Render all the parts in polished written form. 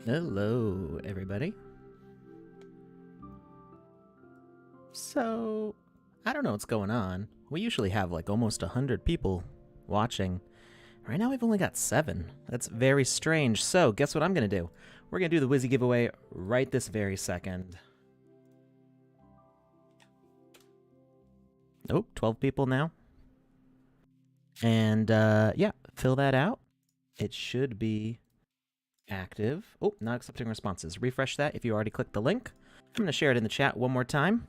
Hello, everybody. So, I don't know what's going on. We usually have like almost 100 people watching. Right now we've only got 7. That's very strange. So, guess what I'm going to do? We're going to do the Wizzy giveaway right this very second. Oh, 12 people now. And yeah, fill that out. It should be active. Oh, not accepting responses. Refresh that if you already clicked the link. I'm going to share it in the chat one more time.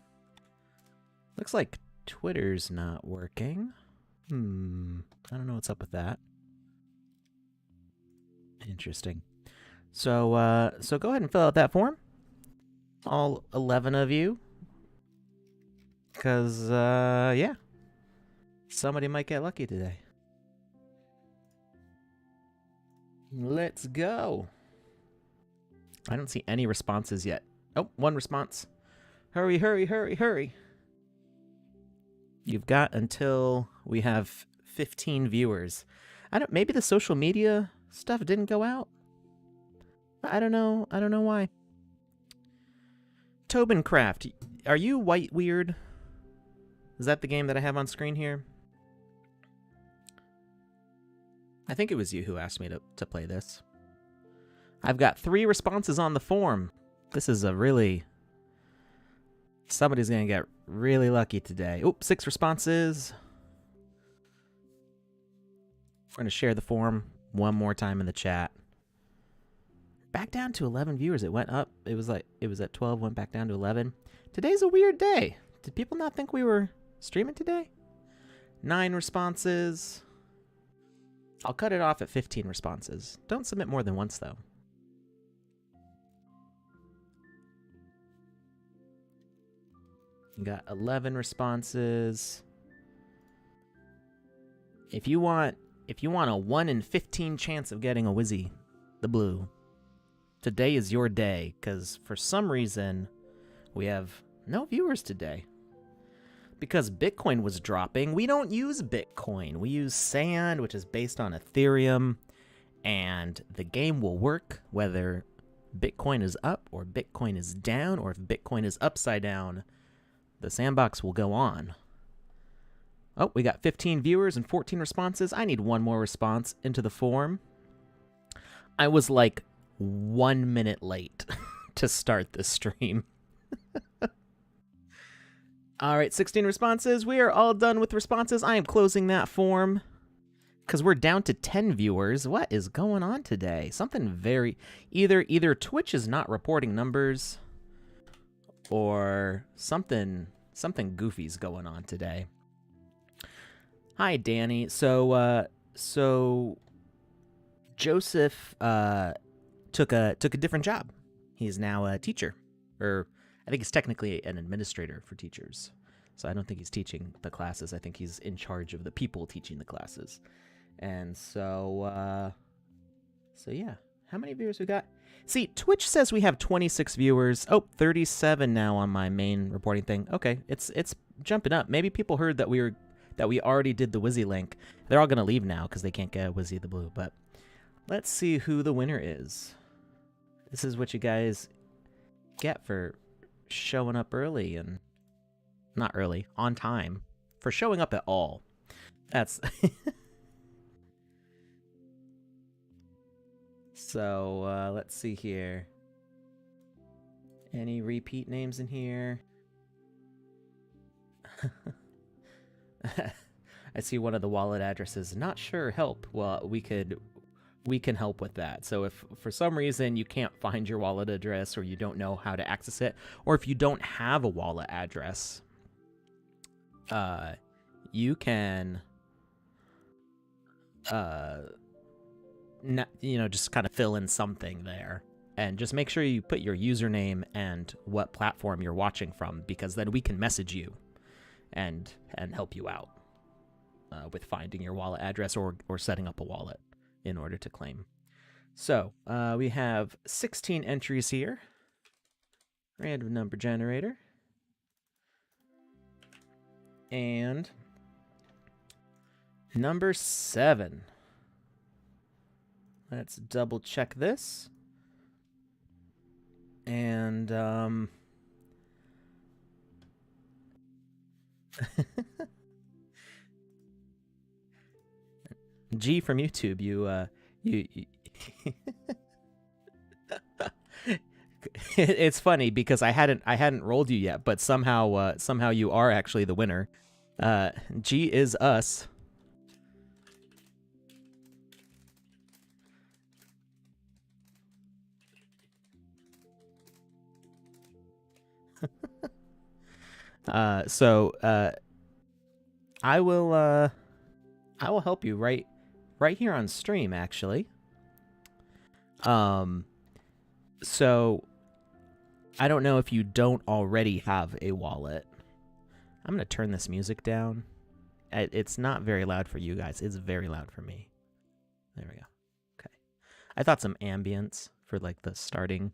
Looks like Twitter's not working. I don't know what's up with that. Interesting. So go ahead and fill out that form. All 11 of you. Because, yeah. Somebody might get lucky today. Let's go. I don't see any responses yet. Oh, one response. Hurry, hurry, hurry, hurry. You've got until we have 15 viewers. Maybe the social media stuff didn't go out. I don't know. I don't know why. Tobencraft, are you White Weird? Is that the game that I have on screen here? I think it was you who asked me to play this. I've got 3 responses on the form. This is a really... Somebody's going to get really lucky today. Oop, 6 responses. We're going to share the form one more time in the chat. Back down to 11 viewers. It went up. It was at 12, went back down to 11. Today's a weird day. Did people not think we were streaming today? 9 responses. I'll cut it off at 15 responses. Don't submit more than once, though. You got 11 responses. If you want a 1 in 15 chance of getting a Wizzy, the blue, today is your day, because for some reason we have no viewers today. Because Bitcoin was dropping. We don't use Bitcoin. We use SAND, which is based on Ethereum, and the game will work whether Bitcoin is up or Bitcoin is down, or if Bitcoin is upside down. The sandbox will go on. Oh, we got 15 viewers and 14 responses. I need one more response into the form. I was like 1 minute late to start this stream. All right, 16 responses. We are all done with responses. I am closing that form because we're down to 10 viewers. What is going on today? Something very... Either Twitch is not reporting numbers or something goofy's going on today. Hi, Danny. So Joseph took a different job. He's now a teacher, or I think he's technically an administrator for teachers. So I don't think he's teaching the classes. I think he's in charge of the people teaching the classes. And so yeah. How many viewers we got? See, Twitch says we have 26 viewers. Oh, 37 now on my main reporting thing. Okay, it's jumping up. Maybe people heard that we already did the Wizzy link. They're all gonna leave now because they can't get Wizzy the blue. But let's see who the winner is. This is what you guys get for showing up early, and not early, on time, for showing up at all. That's so let's see here. Any repeat names in here? I see one of the wallet addresses. Not sure, help. Well, we can help with that. So if for some reason you can't find your wallet address, or you don't know how to access it, or if you don't have a wallet address, you can just kind of fill in something there, and just make sure you put your username and what platform you're watching from, because then we can message you and help you out with finding your wallet address or setting up a wallet in order to claim. So we have 16 entries here. Random number generator. And number 7. Let's double check this. And G from YouTube, you it's funny because I hadn't rolled you yet, but somehow you are actually the winner. G is us. So I will help you right here on stream actually. So I don't know if you don't already have a wallet. I'm going to turn this music down. It's not very loud for you guys. It's very loud for me. There we go. Okay. I thought some ambience for like the starting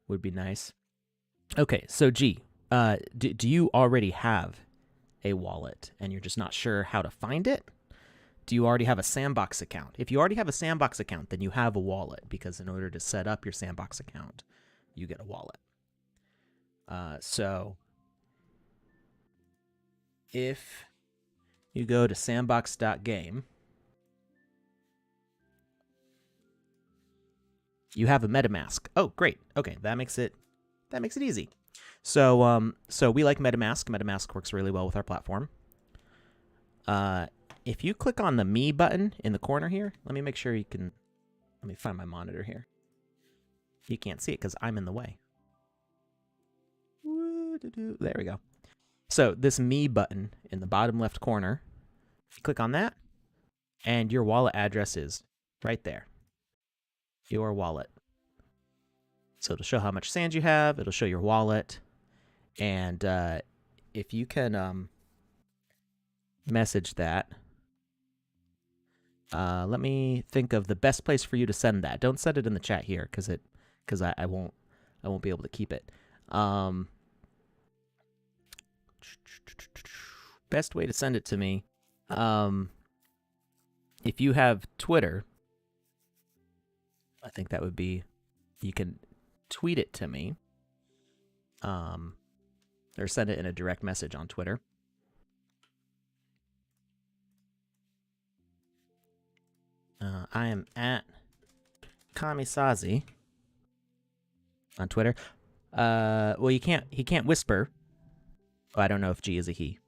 would be nice. Okay, so G, do you already have a wallet and you're just not sure how to find it? Do you already have a Sandbox account? If you already have a Sandbox account, then you have a wallet, because in order to set up your Sandbox account, you get a wallet. So if you go to sandbox.game, you have a MetaMask. Oh, great. Okay, that makes it easy. So we like MetaMask. MetaMask works really well with our platform. If you click on the Me button in the corner here, let me make sure you can. Let me find my monitor here. You can't see it because I'm in the way. There we go. So this Me button in the bottom left corner, click on that, and your wallet address is right there. Your wallet. So it'll show how much sand you have. It'll show your wallet. And if you can message that, let me think of the best place for you to send that. Don't send it in the chat here because I won't be able to keep it. Best way to send it to me. If you have Twitter, I think that would be, you can tweet it to me. Or send it in a direct message on Twitter. I am at Kamisazi on Twitter. Well, he can't whisper. Oh, I don't know if G is a he.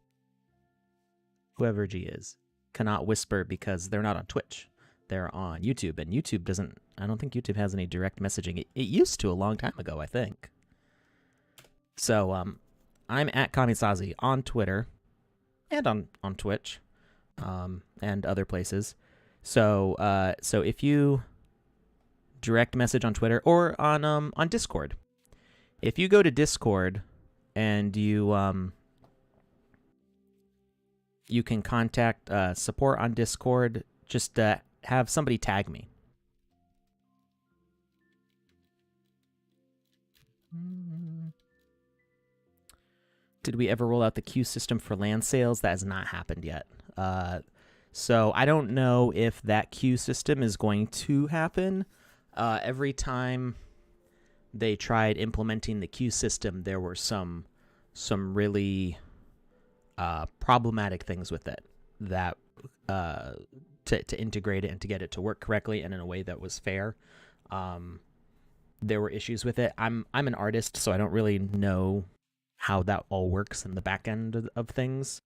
Whoever G is cannot whisper because they're not on Twitch. They're on YouTube, and YouTube doesn't. I don't think YouTube has any direct messaging. It used to a long time ago, I think. So I'm at Kamisazi on Twitter and on Twitch, and other places. So if you direct message on Twitter or on Discord, if you go to Discord and you can contact support on Discord, just have somebody tag me. Did we ever roll out the queue system for land sales? That has not happened yet. So I don't know if that queue system is going to happen. Every time they tried implementing the queue system, there were some really problematic things with it that to integrate it and to get it to work correctly and in a way that was fair. There were issues with it. I'm an artist, so I don't really know how that all works in the back end of things.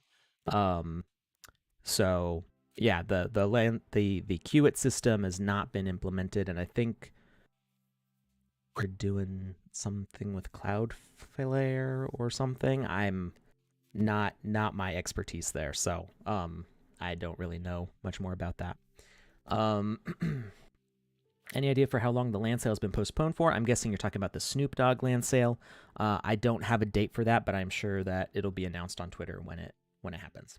So yeah, the Qt system has not been implemented, and I think we're doing something with Cloudflare or something. I'm not my expertise there, so I don't really know much more about that. Any idea for how long the land sale has been postponed for? I'm guessing you're talking about the Snoop Dogg land sale. I don't have a date for that, but I'm sure that it'll be announced on Twitter when it happens.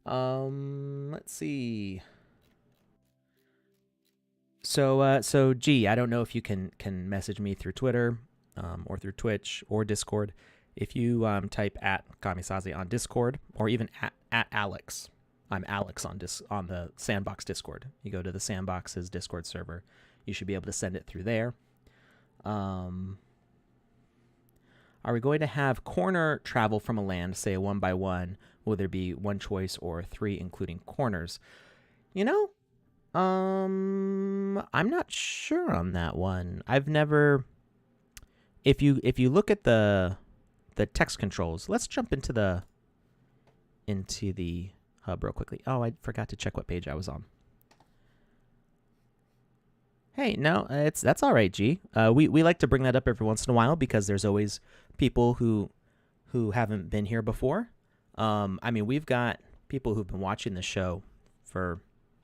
Let's see. So G, I don't know if you can message me through Twitter, or through Twitch or Discord. If you type at Kamisazi on Discord, or even at Alex. I'm Alex on the Sandbox Discord. You go to the Sandbox's Discord server. You should be able to send it through there. Are we going to have corner travel from a land, say a 1x1? Will there be one choice or three, including corners? You know, I'm not sure on that one. I've never. If you look at the text controls, let's jump into the hub real quickly. Oh, I forgot to check what page I was on. Hey, no, that's all right, G. We like to bring that up every once in a while because there's always people who haven't been here before. I mean, we've got people who've been watching the show for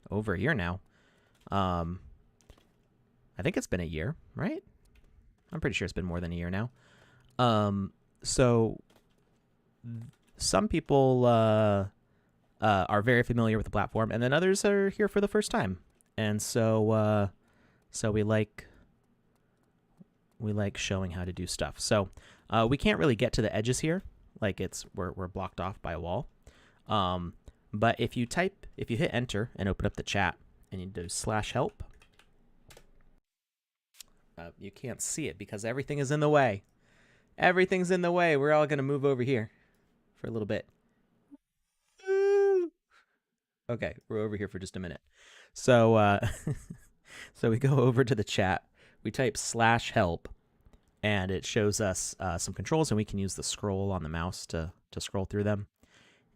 over a year now. I think it's been a year, right? I'm pretty sure it's been more than a year now. So some people are very familiar with the platform, and then others are here for the first time. And so we like showing how to do stuff. So we can't really get to the edges here, like we're blocked off by a wall. But if you hit enter and open up the chat and you do /help, you can't see it because everything is in the way. Everything's in the way. We're all gonna move over here for a little bit. Okay, we're over here for just a minute. So so we go over to the chat. We type /help, and it shows us some controls, and we can use the scroll on the mouse to scroll through them.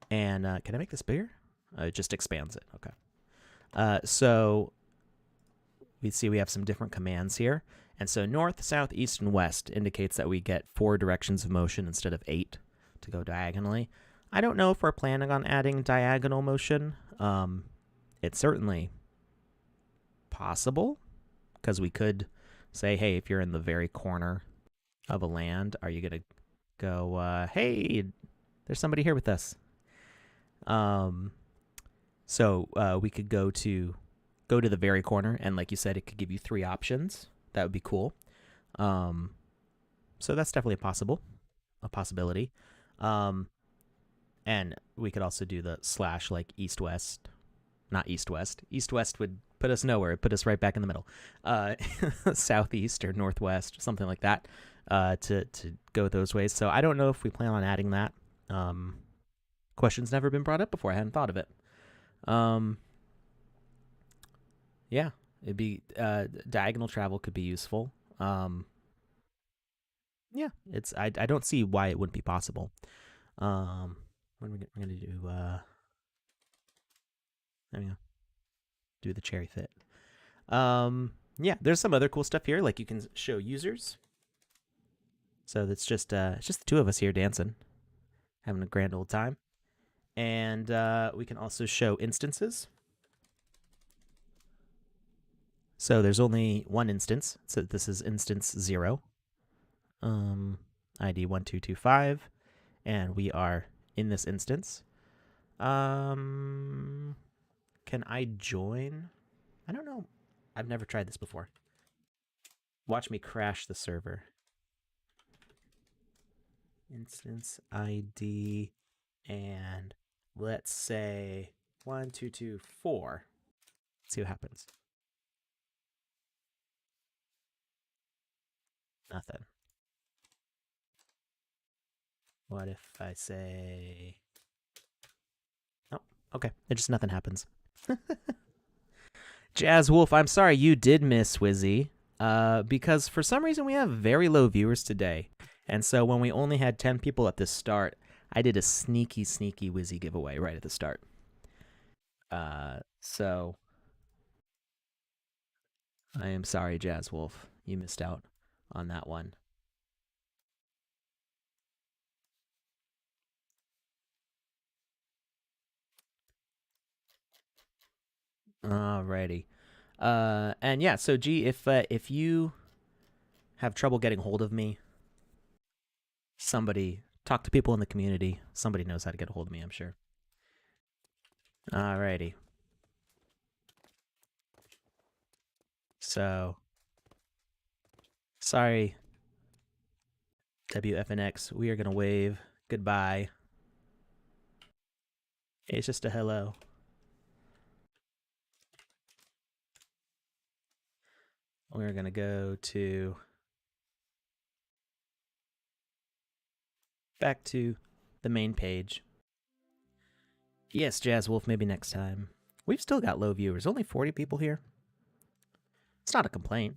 And can I make this bigger? It just expands it. Okay. So we see we have some different commands here. And so north, south, east, and west indicates that we get 4 directions of motion instead of 8 to go diagonally. I don't know if we're planning on adding diagonal motion. It's certainly possible because we could say, hey, if you're in the very corner of a land, are you going to go, hey, there's somebody here with us. So we could go to the very corner, and like you said, it could give you 3 options. That would be cool. So that's definitely a possibility. And we could also do the / like east-west, not east-west. East-west would put us nowhere. It'd put us right back in the middle. Southeast or northwest, something like that, to go those ways. So I don't know if we plan on adding that. Question's never been brought up before. I hadn't thought of it. Yeah, it'd be diagonal travel could be useful. Yeah, I don't see why it wouldn't be possible. What are we gonna do? There we go. Do the cherry fit. Yeah, there's some other cool stuff here. Like you can show users. So that's just it's just the 2 of us here dancing, having a grand old time. And we can also show instances. So there's only one instance. So this is instance 0. ID 1225, and we are in this instance. Can I join? I don't know. I've never tried this before. Watch me crash the server. Instance ID, and let's say 1224. Let's see what happens. Nothing. What if I say... Oh, okay. Just nothing happens. Jazz Wolf, I'm sorry you did miss Wizzy, because for some reason we have very low viewers today. And so when we only had 10 people at the start, I did a sneaky Wizzy giveaway right at the start. So I am sorry, Jazz Wolf. You missed out on that one. Alrighty. And yeah, so G, if you have trouble getting hold of me, somebody talk to people in the community. Somebody knows how to get a hold of me, I'm sure. Alrighty. So, sorry, WFNX. We are gonna wave goodbye. It's just a hello. We're gonna go to back to the main page. Yes, Jazz Wolf, maybe next time. We've still got low viewers. Only 40 people here. It's not a complaint.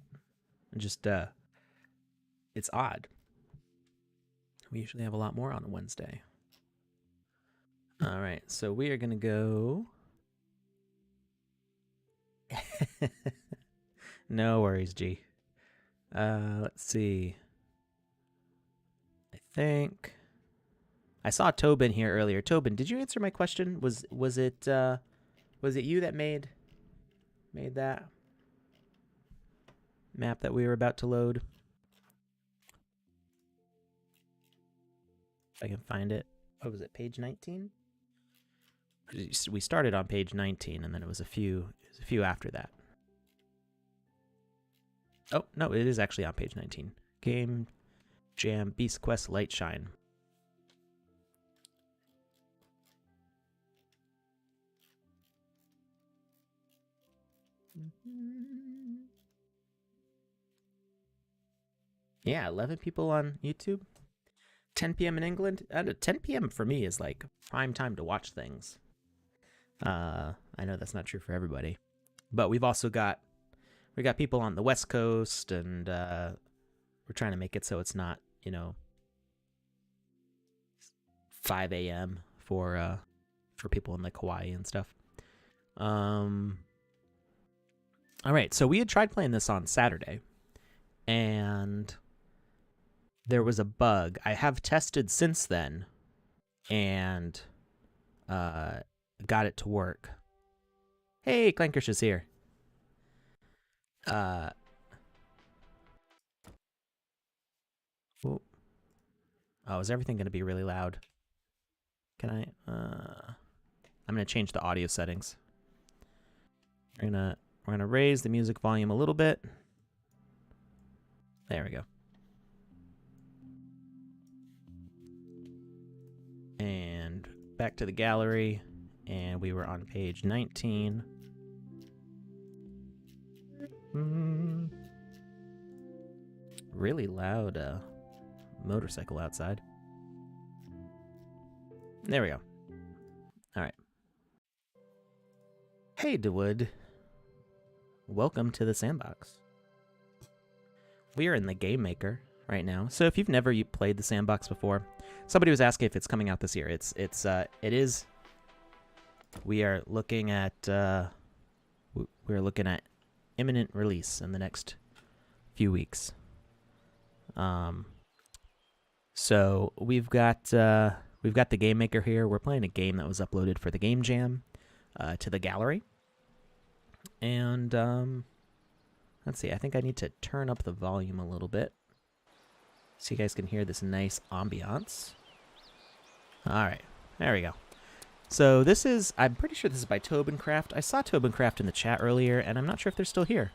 Just, it's odd. We usually have a lot more on a Wednesday. All right, so we are going to go... No worries, G. Let's see. I think... I saw Tobin here earlier. Tobin, did you answer my question? Was it you that made that map that we were about to load? If I can find it. What was it? Page 19? We started on page 19, and then it was a few after that. Oh no, it is actually on page 19. Game Jam Beast Quest Light Shine. Yeah, 11 people on YouTube. 10 p.m. in England. 10 p.m. for me is like prime time to watch things. I know that's not true for everybody, but we got people on the West Coast, and we're trying to make it so it's not 5 a.m. for people in like Hawaii and stuff. All right, so we had tried playing this on Saturday, and there was a bug. I have tested since then, and got it to work. Hey, Clankish is here. Oh, is everything going to be really loud? Can I? I'm going to change the audio settings. We're gonna raise the music volume a little bit. There we go. And back to the gallery, and we were on page 19. Really loud motorcycle outside. There we go. All right. Hey, DeWood. Welcome to the Sandbox. We are in the GameMaker right now. So if you've never played the Sandbox before, somebody was asking if it's coming out this year. It is. We are looking at imminent release in the next few weeks. So we've got the GameMaker here. We're playing a game that was uploaded for the Game Jam to the gallery. And let's see, I think I need to turn up the volume a little bit so you guys can hear this nice ambiance. All right, there we go. So this is, I'm pretty sure this is by Tobencraft. I saw Tobencraft in the chat earlier, and I'm not sure if they're still here.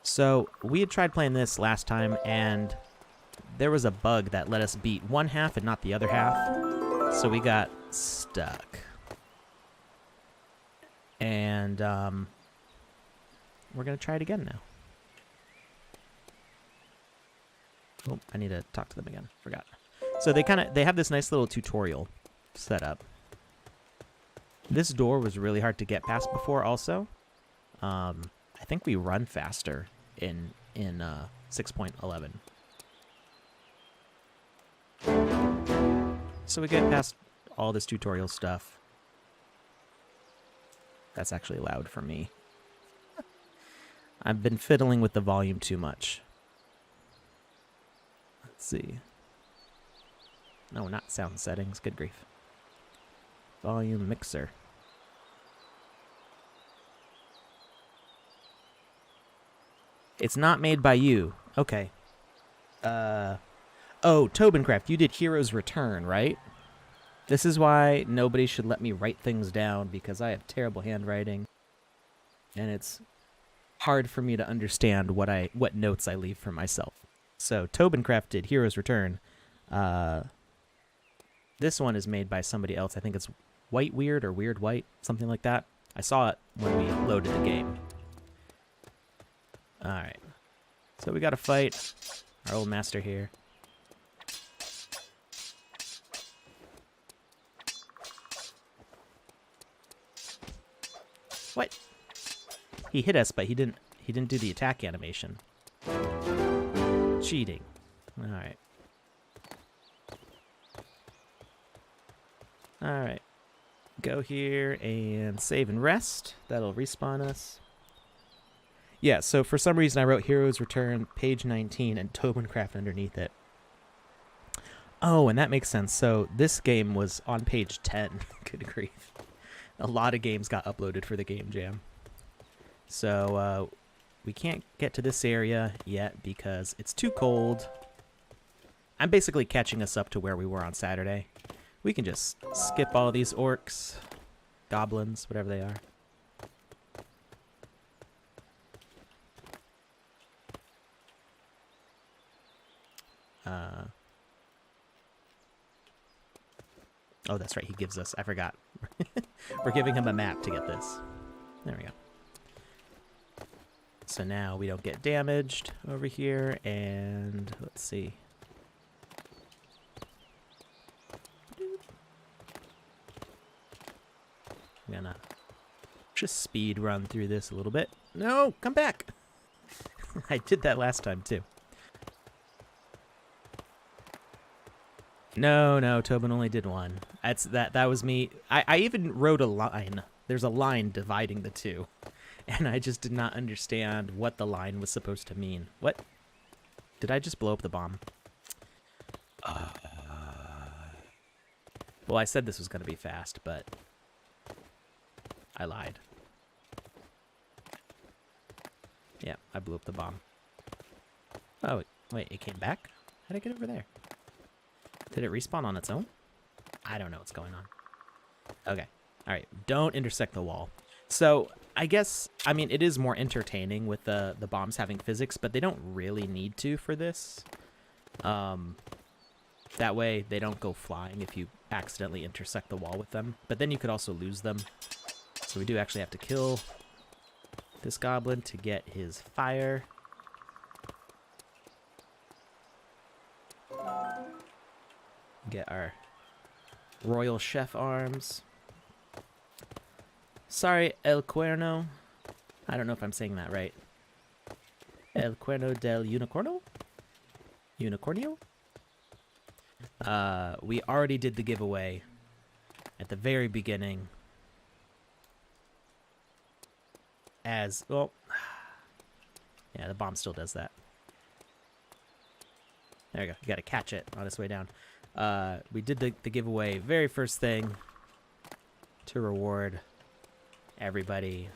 So we had tried playing this last time, and there was a bug that let us beat one half and not the other half. So we got stuck. And we're going to try it again now. Oh, I need to talk to them again. Forgot. So they have this nice little tutorial set up. This door was really hard to get past before also. I think we run faster in 6.11. So we get past all this tutorial stuff. That's actually loud for me. I've been fiddling with the volume too much. Let's see. No, not sound settings. Good grief. Volume mixer. It's not made by you. Okay. Oh, Tobencraft, you did Heroes Return, right? This is why nobody should let me write things down, because I have terrible handwriting. And it's hard for me to understand what notes I leave for myself. So Tobencraft did Heroes Return. This one is made by somebody else. I think it's White Weird or Weird White, something like that. I saw it when we loaded the game. Alright. So we gotta fight our old master here. What? He hit us, but he didn't do the attack animation. Cheating. Alright. Alright. Go here and save and rest. That'll respawn us. Yeah, so for some reason I wrote Heroes Return, page 19, and Tobencraft underneath it. Oh, and that makes sense. So this game was on page 10. Good grief. A lot of games got uploaded for the game jam. So we can't get to this area yet because it's too cold. I'm basically catching us up to where we were on Saturday. We can just skip all these orcs, goblins, whatever they are. Oh, that's right. He gives us... I forgot. We're giving him a map to get this. There we go. So now we don't get damaged over here. And let's see. I'm gonna just speed run through this a little bit. No, come back. I did that last time too. No, Tobin only did one. That was me. I even wrote a line. There's a line dividing the two. And I just did not understand what the line was supposed to mean. What? Did I just blow up the bomb? Well, I said this was going to be fast, but I lied. Yeah, I blew up the bomb. Oh, wait, it came back? How'd I get over there? Did it respawn on its own? I don't know what's going on. Okay. All right. Don't intersect the wall. So I guess, I mean, it is more entertaining with the bombs having physics, but they don't really need to for this. That way they don't go flying if you accidentally intersect the wall with them. But then you could also lose them. So we do actually have to kill this goblin to get his fire. Get our royal chef arms. Sorry, El Cuerno. I don't know if I'm saying that right. El Cuerno del Unicorno? Unicornio? We already did the giveaway at the very beginning. As, well, yeah, the bomb still does that. There we go. You gotta catch it on its way down. We did the giveaway very first thing to reward everybody.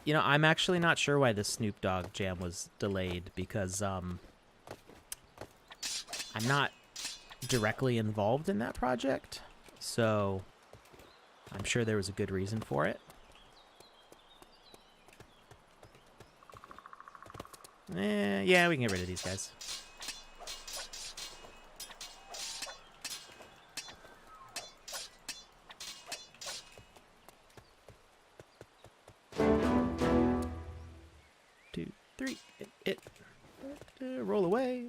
You know, I'm actually not sure why the Snoop Dogg jam was delayed because I'm not directly involved in that project, so I'm sure there was a good reason for it. Yeah, we can get rid of these guys. Hit. Roll away.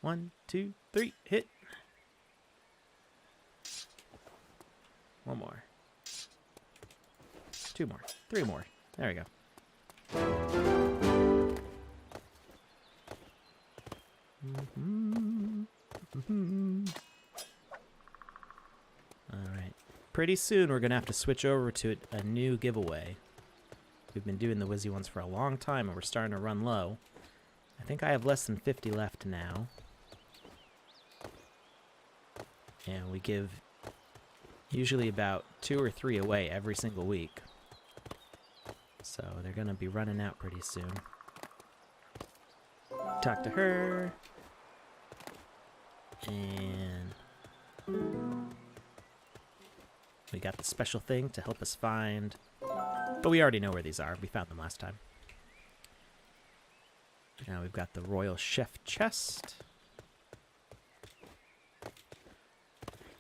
1, 2, 3, hit. One more. 2 more. 3 more. There we go. Alright. Pretty soon we're going to have to switch over to a new giveaway. We've been doing the Wizzy ones for a long time, and we're starting to run low. I think I have less than 50 left now. And we give usually about 2 or 3 away every single week. So they're going to be running out pretty soon. Talk to her. And we got the special thing to help us find... But we already know where these are. We found them last time. Now we've got the Royal Chef chest.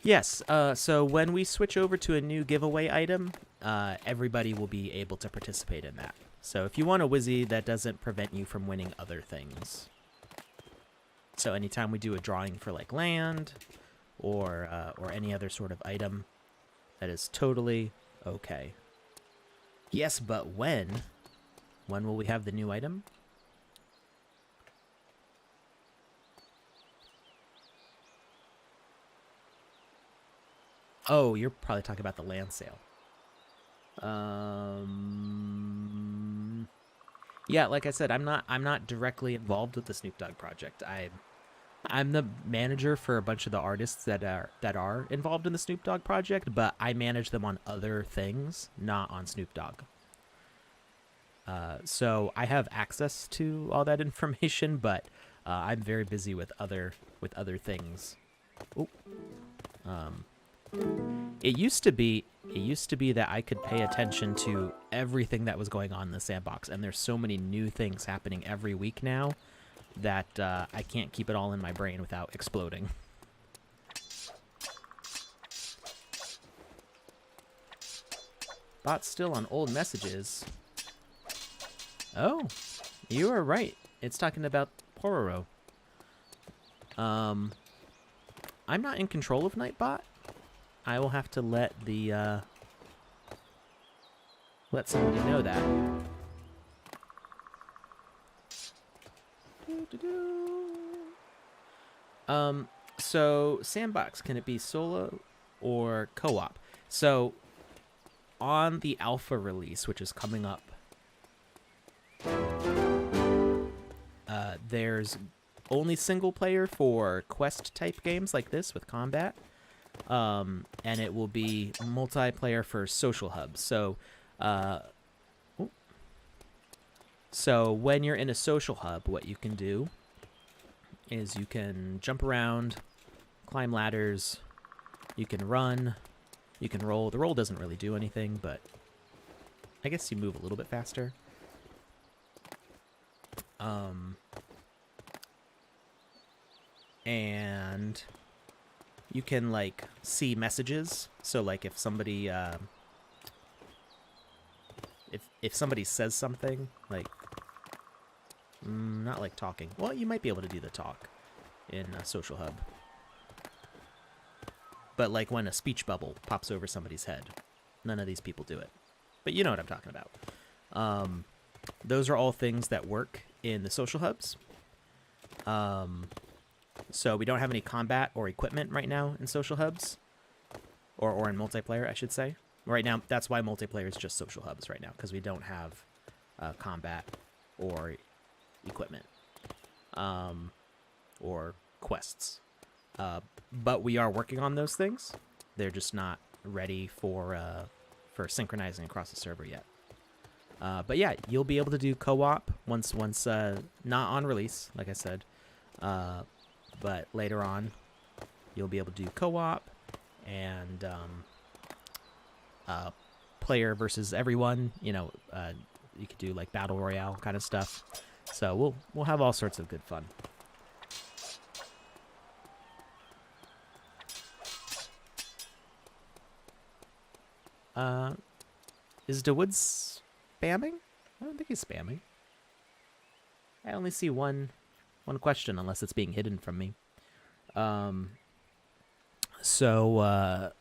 Yes, so when we switch over to a new giveaway item, everybody will be able to participate in that. So if you want a Wizzy, that doesn't prevent you from winning other things. So anytime we do a drawing for like land or any other sort of item, that is totally okay. Yes, but when? When will we have the new item? Oh, you're probably talking about the land sale. Yeah, like I said, I'm not directly involved with the Snoop Dogg project. I'm the manager for a bunch of the artists that are involved in the Snoop Dogg project, but I manage them on other things, not on Snoop Dogg. So I have access to all that information, but I'm very busy with other things. Oh, it used to be that I could pay attention to everything that was going on in the sandbox, and there's so many new things happening every week now that I can't keep it all in my brain without exploding. Bot's still on old messages. Oh, you are right. It's talking about Pororo. I'm not in control of Nightbot. I will have to let the let somebody know that. So Sandbox, can it be solo or co-op? So on the alpha release, which is coming up, there's only single player for quest type games like this with combat. And it will be multiplayer for social hubs. So, so when you're in a social hub, what you can do is you can jump around, climb ladders, you can run, you can roll. The roll doesn't really do anything, but I guess you move a little bit faster. And you can, like, see messages. So, like, if somebody, if somebody says something, like, not like talking. Well, you might be able to do the talk in a social hub. But, like, when a speech bubble pops over somebody's head, none of these people do it. But you know what I'm talking about. Those are all things that work in the social hubs. So we don't have any combat or equipment right now in social hubs, or in multiplayer, I should say. Right now, that's why multiplayer is just social hubs right now, because we don't have combat or equipment or quests. But we are working on those things. They're just not ready for synchronizing across the server yet. But yeah, you'll be able to do co-op once not on release, like I said. But later on, you'll be able to do co-op and player versus everyone. You know, you could do like battle royale kind of stuff. So we'll have all sorts of good fun. Is DeWood spamming? I don't think he's spamming. I only see one question, unless it's being hidden from me. So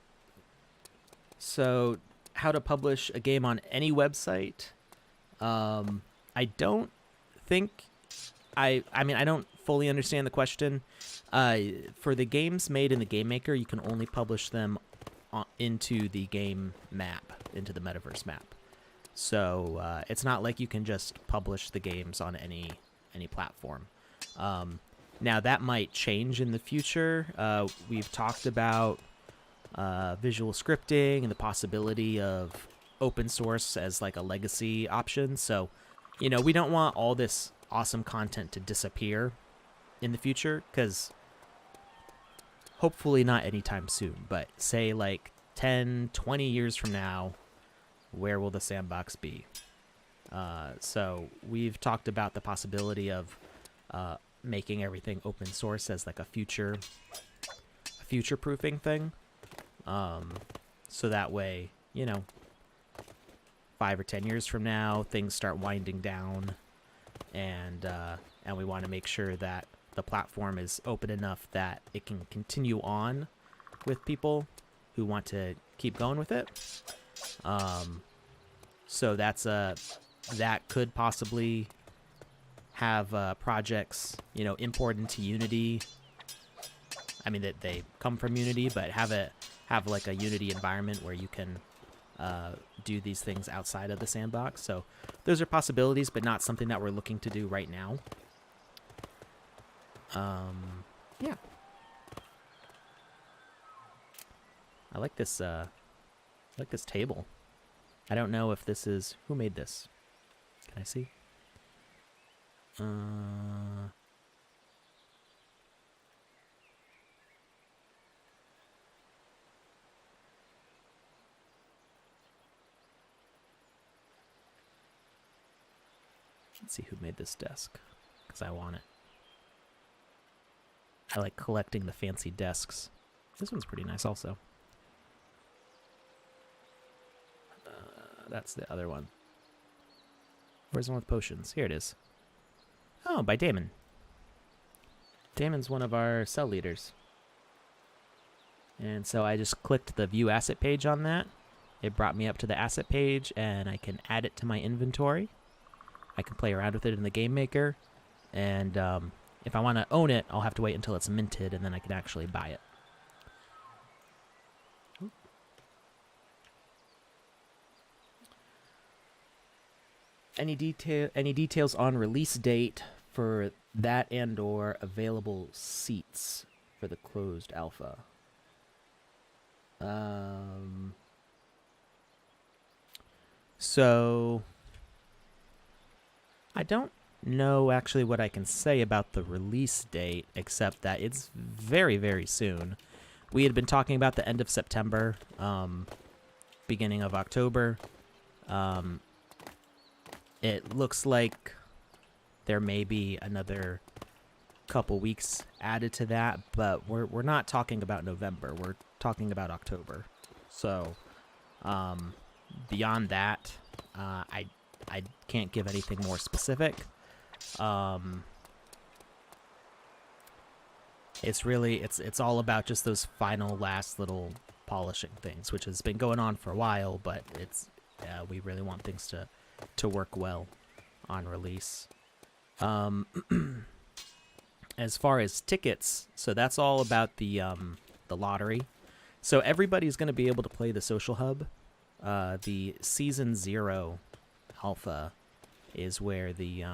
how to publish a game on any website? I don't think I mean, I don't fully understand the question. For the games made in the GameMaker, you can only publish them into the game map, into the metaverse map. So it's not like you can just publish the games on any platform. Now that might change in the future. We've talked about visual scripting and the possibility of open source as like a legacy option. So, you know, we don't want all this awesome content to disappear in the future, because hopefully not anytime soon, but say like 10, 20 years from now, where will the sandbox be? So we've talked about the possibility of making everything open source as like a future-proofing thing. So that way, you know, 5 or 10 years from now, things start winding down, and we want to make sure that the platform is open enough that it can continue on with people who want to keep going with it. So that could possibly have projects, import into Unity. I mean, that they come from Unity, but have like a Unity environment where you can do these things outside of the sandbox. So those are possibilities, but not something that we're looking to do right now. Yeah. I like this table. I don't know if this is... Who made this? Can I see? Let's see who made this desk, because I want it. I like collecting the fancy desks. This one's pretty nice also. That's the other one. Where's the one with potions? Here it is. Oh, by Damon. Damon's one of our cell leaders. And so I just clicked the view asset page on that. It brought me up to the asset page, and I can add it to my inventory. I can play around with it in the GameMaker. And if I want to own it, I'll have to wait until it's minted, and then I can actually buy it. Any details on release date for that and/or available seats for the closed alpha? So I don't know actually what I can say about the release date, except that it's very, very soon. We had been talking about the end of September, beginning of October. It looks like there may be another couple weeks added to that, but we're not talking about November. We're talking about October. So beyond that, I can't give anything more specific. It's all about just those final last little polishing things, which has been going on for a while, but we really want things to work well on release. As far as tickets, so that's all about the lottery. So everybody's going to be able to play the social hub. The season 0 alpha is where the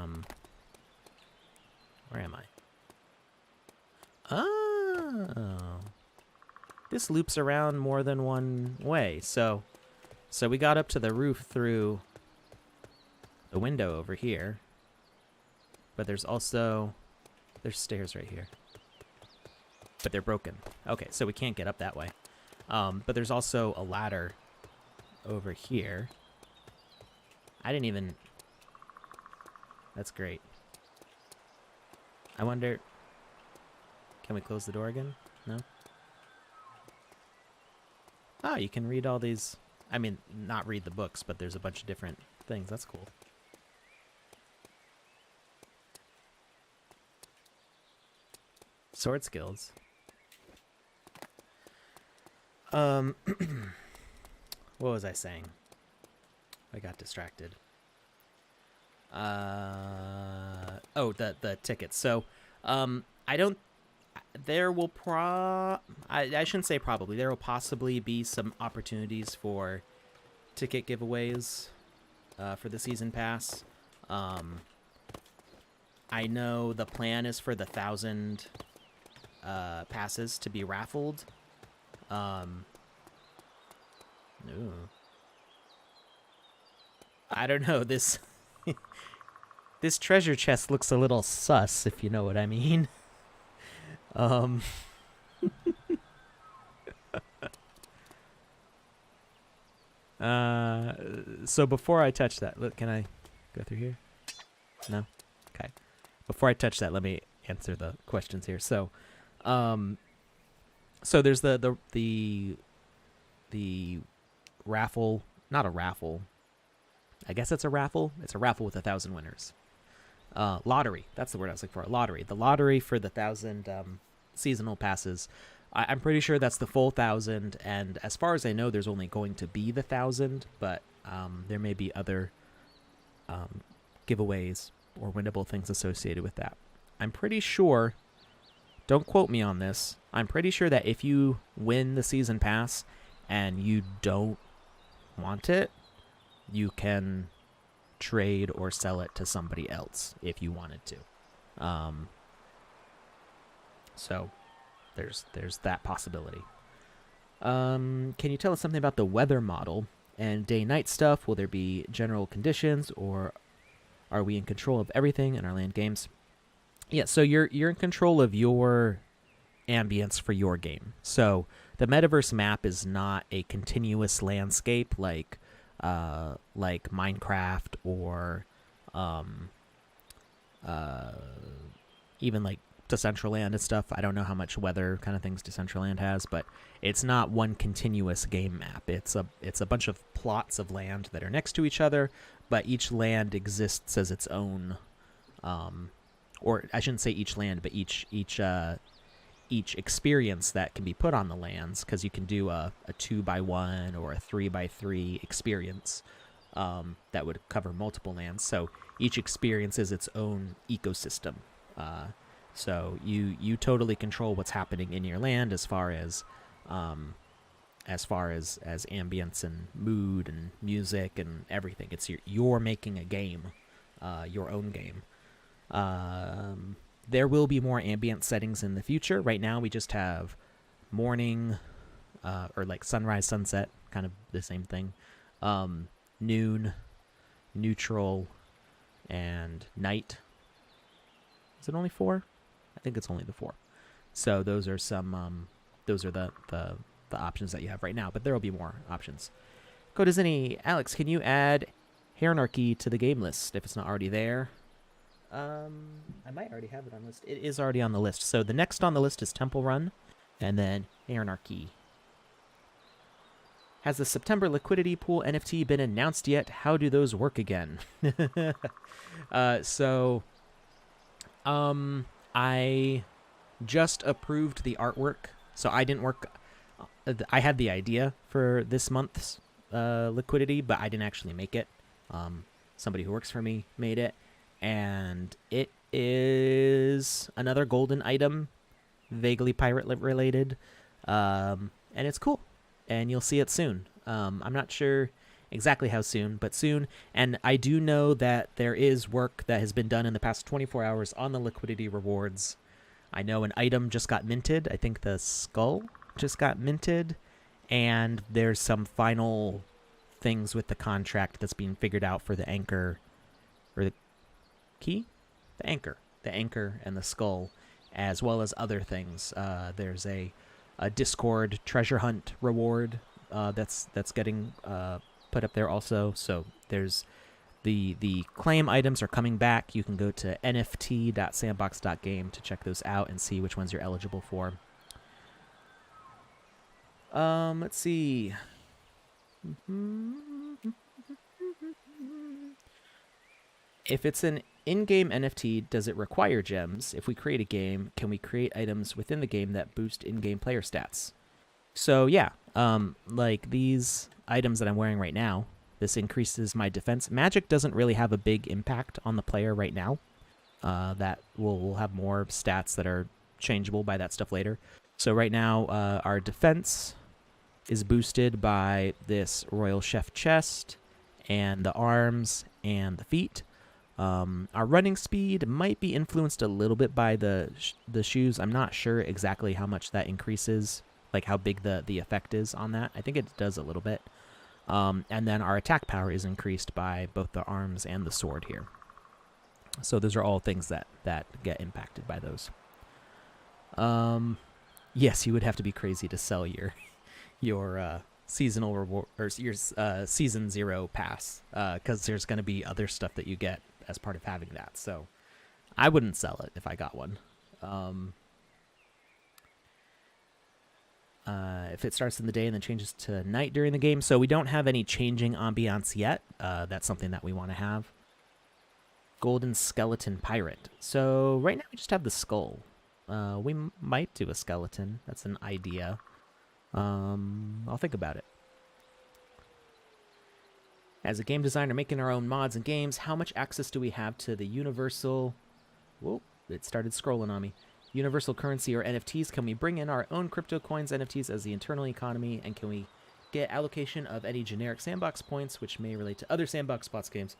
where am I? Oh, this loops around more than one way. So we got up to the roof through the window over here, but there's stairs right here, but they're broken. Okay, so we can't get up that way. But there's also a ladder over here. That's great. I wonder, can we close the door again? No? Oh, you can read all these. I mean, not read the books, but there's a bunch of different things. That's cool. Sword skills. What was I saying? I got distracted. Oh, the tickets. So, I shouldn't say probably. There will possibly be some opportunities for ticket giveaways for the season pass. I know the plan is for the 1,000 passes to be raffled. Ooh. I don't know, this this treasure chest looks a little sus, if you know what I mean. So before I touch that, look, can I go through here? No? Okay. Before I touch that, let me answer the questions here. So there's the raffle, not a raffle. I guess it's a raffle. It's a raffle with 1,000 winners. Lottery. That's the word I was looking for. Lottery. The lottery for the 1,000 seasonal passes. I'm pretty sure that's the full 1,000, and as far as I know, there's only going to be the 1,000, but there may be other giveaways or winnable things associated with that. I'm pretty sure, don't quote me on this, I'm pretty sure that if you win the season pass and you don't want it, you can trade or sell it to somebody else if you wanted to. So there's that possibility. Can you tell us something about the weather model and day-night stuff? Will there be general conditions, or are we in control of everything in our land games? Yeah, so you're in control of your ambience for your game. So the metaverse map is not a continuous landscape like Minecraft or even like Decentraland and stuff. I don't know how much weather kind of things Decentraland has, but it's not one continuous game map. It's a bunch of plots of land that are next to each other, but each land exists as its own, or I shouldn't say each land, but each experience that can be put on the lands, because you can do a 2x1 or a 3x3 experience that would cover multiple lands. So each experience is its own ecosystem. So you totally control what's happening in your land as far as ambience and mood and music and everything. It's you're making a game, your own game. There will be more ambient settings in the future. Right now we just have morning, or like sunrise, sunset, kind of the same thing. Noon, neutral, and night. Is it only 4? I think it's only the 4. So those are some those are the options that you have right now, but there will be more options. Code is any Alex, can you add Anarchy to the game list if it's not already there? I might already have it on the list. It is already on the list. So the next on the list is Temple Run, and then Anarchy. Has the September Liquidity Pool NFT been announced yet? How do those work again? I just approved the artwork, so I didn't work. I had the idea for this month's Liquidity, but I didn't actually make it. Somebody who works for me made it, and it is another golden item, vaguely pirate related, and it's cool, and you'll see it soon. I'm not sure exactly how soon, but soon. And I do know that there is work that has been done in the past 24 hours on the Liquidity rewards. I know an item just got minted. I think the skull just got minted, and there's some final things with the contract that's being figured out for the anchor, or the key? The anchor and the skull, as well as other things. There's a Discord treasure hunt reward that's getting put up there also. So there's the claim items are coming back. You can go to nft.sandbox.game to check those out and see which ones you're eligible for. Let's see. If it's an in-game NFT, does it require gems? If we create a game, can we create items within the game that boost in-game player stats? So yeah, like these items that I'm wearing right now, this increases my defense. Magic doesn't really have a big impact on the player right now. That we'll have more stats that are changeable by that stuff later. So right now, our defense is boosted by this Royal Chef chest and the arms and the feet. Our running speed might be influenced a little bit by the shoes. I'm not sure exactly how much that increases, like how big the effect is on that. I think it does a little bit. And then our attack power is increased by both the arms and the sword here. So those are all things that get impacted by those. Yes, you would have to be crazy to sell your seasonal reward, or your season 0 pass, because there's going to be other stuff that you get as part of having that. So I wouldn't sell it if I got one. If it starts in the day and then changes to night during the game. So we don't have any changing ambiance yet. That's something that we want to have. Golden Skeleton Pirate. So right now we just have the skull. We might do a skeleton. That's an idea. I'll think about it. As a game designer making our own mods and games, how much access do we have to the universal... Whoa, it started scrolling on me. Universal currency or NFTs? Can we bring in our own crypto coins, NFTs, as the internal economy? And can we get allocation of any generic sandbox points, which may relate to other sandbox spots games,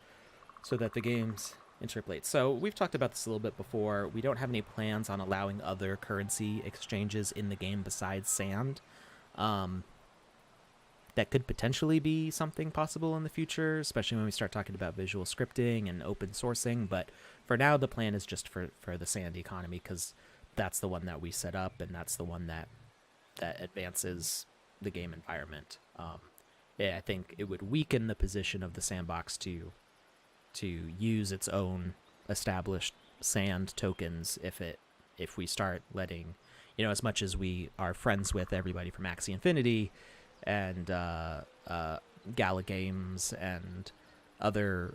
so that the games interpolate? So we've talked about this a little bit before. We don't have any plans on allowing other currency exchanges in the game besides sand. That could potentially be something possible in the future, especially when we start talking about visual scripting and open sourcing. But for now, the plan is just for the sand economy, because that's the one that we set up, and that's the one that advances the game environment. Yeah, I think it would weaken the position of the sandbox to use its own established sand tokens if we start letting, as much as we are friends with everybody from Axie Infinity and Gala Games and other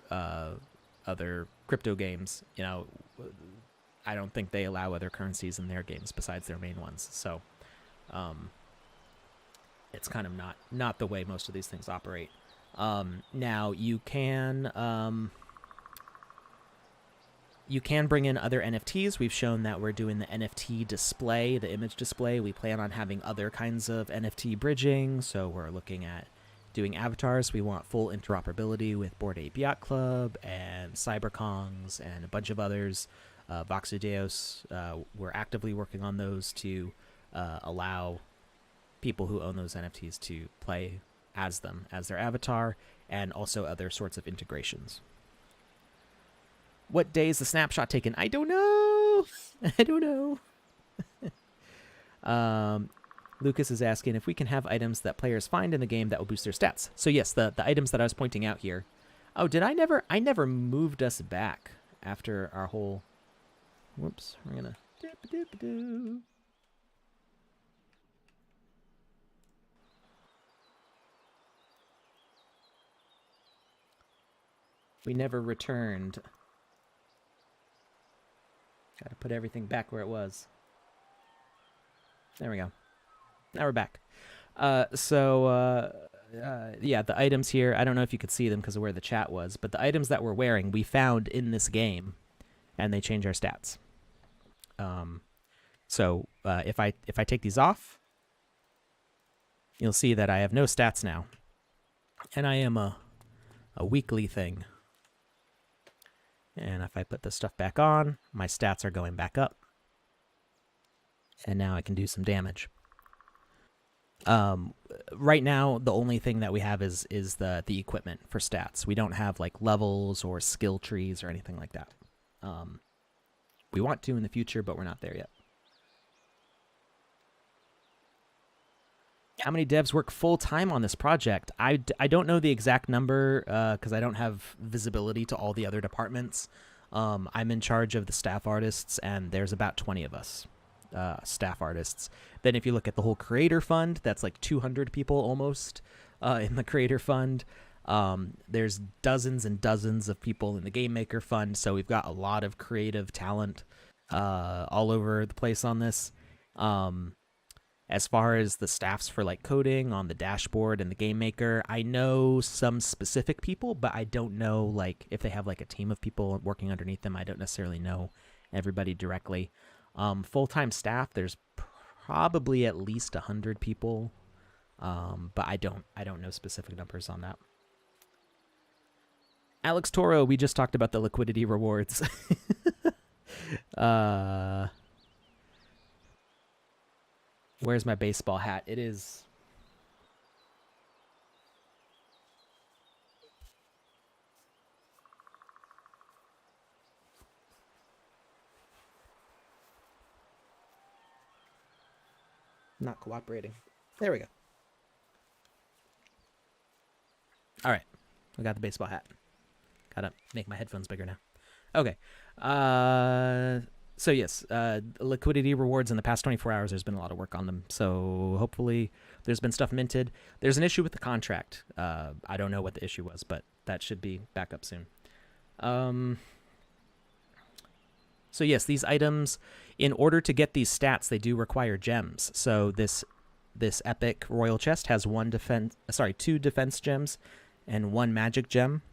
crypto games, I don't think they allow other currencies in their games besides their main ones. So it's kind of not the way most of these things operate. Now you can bring in other NFTs. We've shown that we're doing the NFT display, the image display. We plan on having other kinds of NFT bridging. So we're looking at doing avatars. We want full interoperability with Bored Ape Yacht Club and CyberKongs and a bunch of others. VoxEdit, we're actively working on those to allow people who own those NFTs to play as them, as their avatar, and also other sorts of integrations. What day is the snapshot taken? I don't know. I don't know. Lucas is asking if we can have items that players find in the game that will boost their stats. So yes, the items that I was pointing out here. Oh, did I never moved us back after our whole... Whoops. We're going to... We never returned. Got to put everything back where it was. There we go. Now we're back. Yeah, the items here, I don't know if you could see them because of where the chat was, but the items that we're wearing, we found in this game, and they change our stats. If I take these off, you'll see that I have no stats now. And I am a weekly thing. And if I put this stuff back on, my stats are going back up. And now I can do some damage. Right now, the only thing that we have is the equipment for stats. We don't have like levels or skill trees or anything like that. We want to in the future, but we're not there yet. How many devs work full-time on this project? I don't know the exact number because I don't have visibility to all the other departments. I'm in charge of the staff artists, and there's about 20 of us staff artists. Then if you look at the whole creator fund, that's like 200 people almost in the creator fund. There's dozens and dozens of people in the GameMaker fund, so we've got a lot of creative talent all over the place on this. As far as the staffs for like coding on the dashboard and the GameMaker, I know some specific people, but I don't know like if they have like a team of people working underneath them. I don't necessarily know everybody directly. Full-time staff, there's probably at least 100 people, but I don't know specific numbers on that. Alex Toro, we just talked about the liquidity rewards. Where's my baseball hat? It is... not cooperating. There we go. All right. We got the baseball hat. Gotta make my headphones bigger now. Okay. So yes, liquidity rewards in the past 24 hours, there's been a lot of work on them. So hopefully there's been stuff minted. There's an issue with the contract. I don't know what the issue was, but that should be back up soon. So yes, these items, In order to get these stats, they do require gems. So this epic royal chest has two defense gems and one magic gem.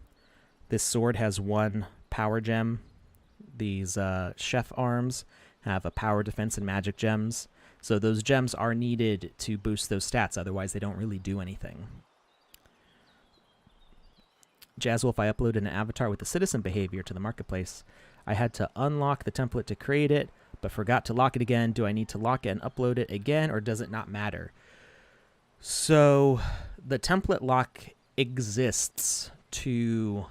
This sword has one power gem. These chef arms have a power, defense, and magic gems. So those gems are needed to boost those stats. Otherwise, they don't really do anything. Jazzwolf, I uploaded an avatar with the citizen behavior to the marketplace. I had to unlock the template to create it, but forgot to lock it again. Do I need to lock it and upload it again, or does it not matter? So the template lock exists to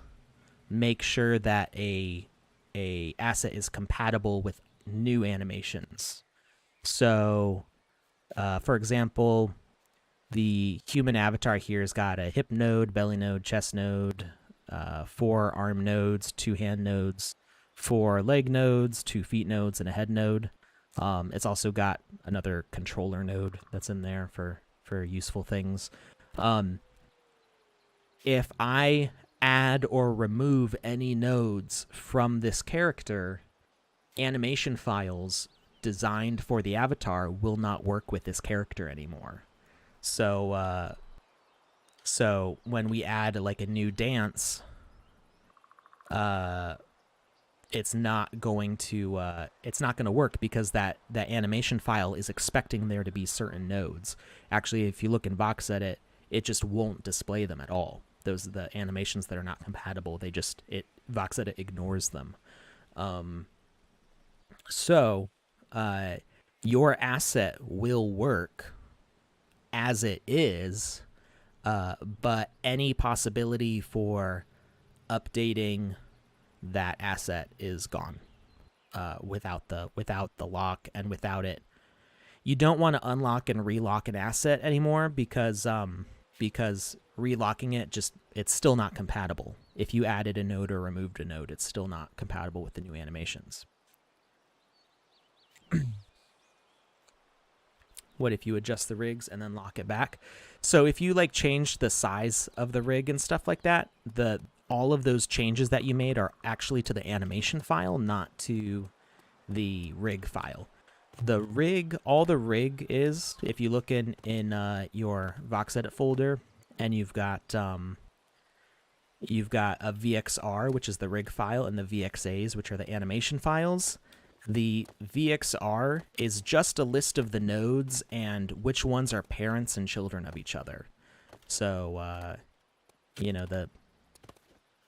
make sure that a asset is compatible with new animations. So, for example, the human avatar here has got a hip node, belly node, chest node, 4 arm nodes, 2 hand nodes, 4 leg nodes, 2 feet nodes, and a head node. It's also got another controller node that's in there for useful things. If I add or remove any nodes from this character, animation files designed for the avatar will not work with this character anymore. So when we add like a new dance, it's not going to work because that animation file is expecting there to be certain nodes. Actually, if you look in VoxEdit, it just won't display them at all. Those are the animations that are not compatible. VoxEdit ignores them. So your asset will work as it is, but any possibility for updating that asset is gone without the lock, and without it. You don't want to unlock and relock an asset anymore because relocking it's still not compatible. If you added a node or removed a node, it's still not compatible with the new animations. What if you adjust the rigs and then lock it back? So if you like change the size of the rig and stuff like that, all of those changes that you made are actually to the animation file, not to the rig file. All the rig is, if you look in your VoxEdit folder, and you've got a VXR, which is the rig file, and the VXAs, which are the animation files. The VXR is just a list of the nodes and which ones are parents and children of each other. So,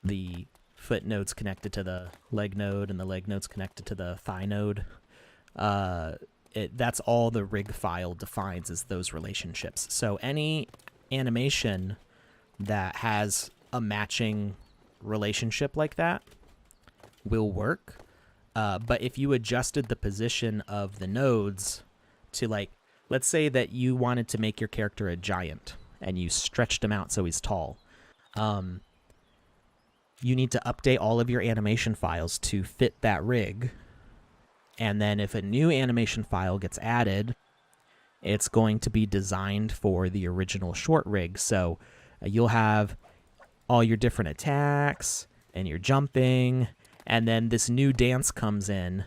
the foot node's connected to the leg node, and the leg node's connected to the thigh node. That's all the rig file defines, is those relationships. So any animation that has a matching relationship like that will work. But if you adjusted the position of the nodes to, like, let's say that you wanted to make your character a giant and you stretched him out so he's tall. You need to update all of your animation files to fit that rig. And then if a new animation file gets added, it's going to be designed for the original short rig. So you'll have all your different attacks and your jumping, and then this new dance comes in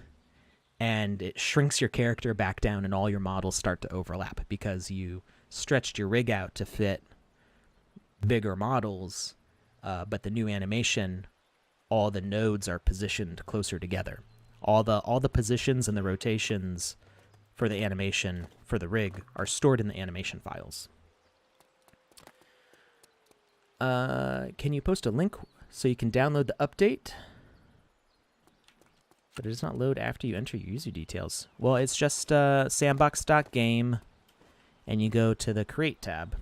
and it shrinks your character back down, and all your models start to overlap because you stretched your rig out to fit bigger models, but the new animation, all the nodes are positioned closer together. All the positions and the rotations for the animation for the rig are stored in the animation files. Can you post a link so you can download the update? But it does not load after you enter your user details. Well, it's just sandbox.game, and you go to the Create tab.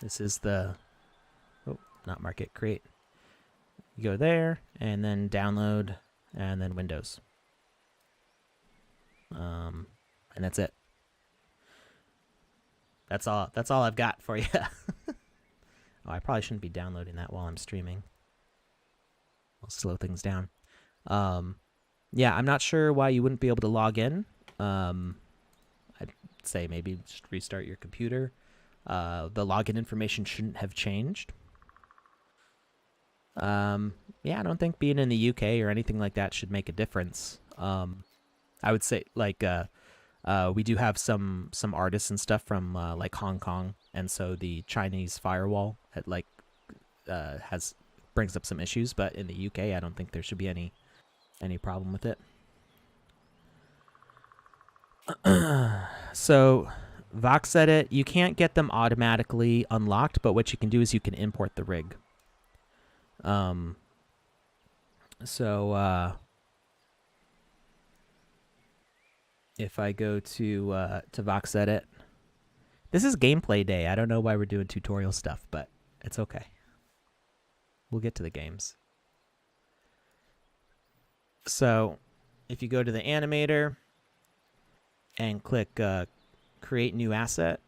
This is the, not Market, Create. You go there, and then Download, and then Windows. And that's it. That's all I've got for you. Oh, I probably shouldn't be downloading that while I'm streaming. I'll slow things down. Yeah, I'm not sure why you wouldn't be able to log in. I'd say maybe just restart your computer. The login information shouldn't have changed. Yeah, I don't think being in the UK or anything like that should make a difference. I would say like we do have some artists and stuff from like Hong Kong, and so the Chinese firewall has brings up some issues. But in the UK, I don't think there should be any problem with it. So VoxEdit, you can't get them automatically unlocked, but what you can do is you can import the rig. If I go to VoxEdit, this is gameplay day. I don't know why we're doing tutorial stuff, but it's okay. We'll get to the games. So if you go to the animator and click create new asset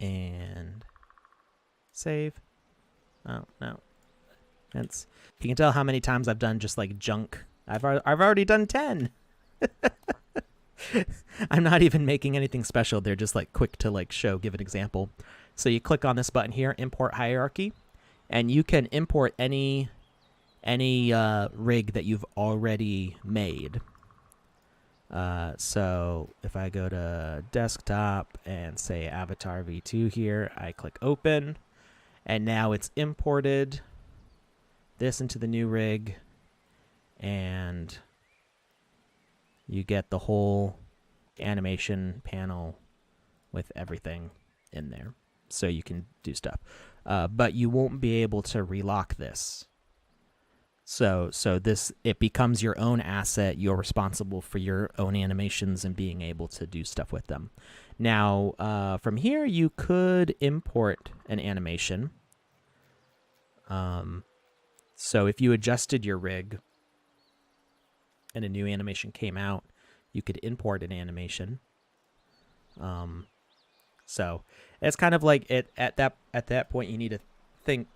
and save. Oh, no. You can tell how many times I've done just like junk. I've already done 10. I'm not even making anything special. They're just like quick to like give an example. So you click on this button here, import hierarchy, and you can import any rig that you've already made. So if I go to desktop and say avatar v2 here, I click open, and now it's imported this into the new rig, and you get the whole animation panel with everything in there, so you can do stuff. But you won't be able to relock this. So it becomes your own asset. You're responsible for your own animations and being able to do stuff with them. Now, from here, you could import an animation. So if you adjusted your rig and a new animation came out, you could import an animation. So it's kind of like at that point, you need to think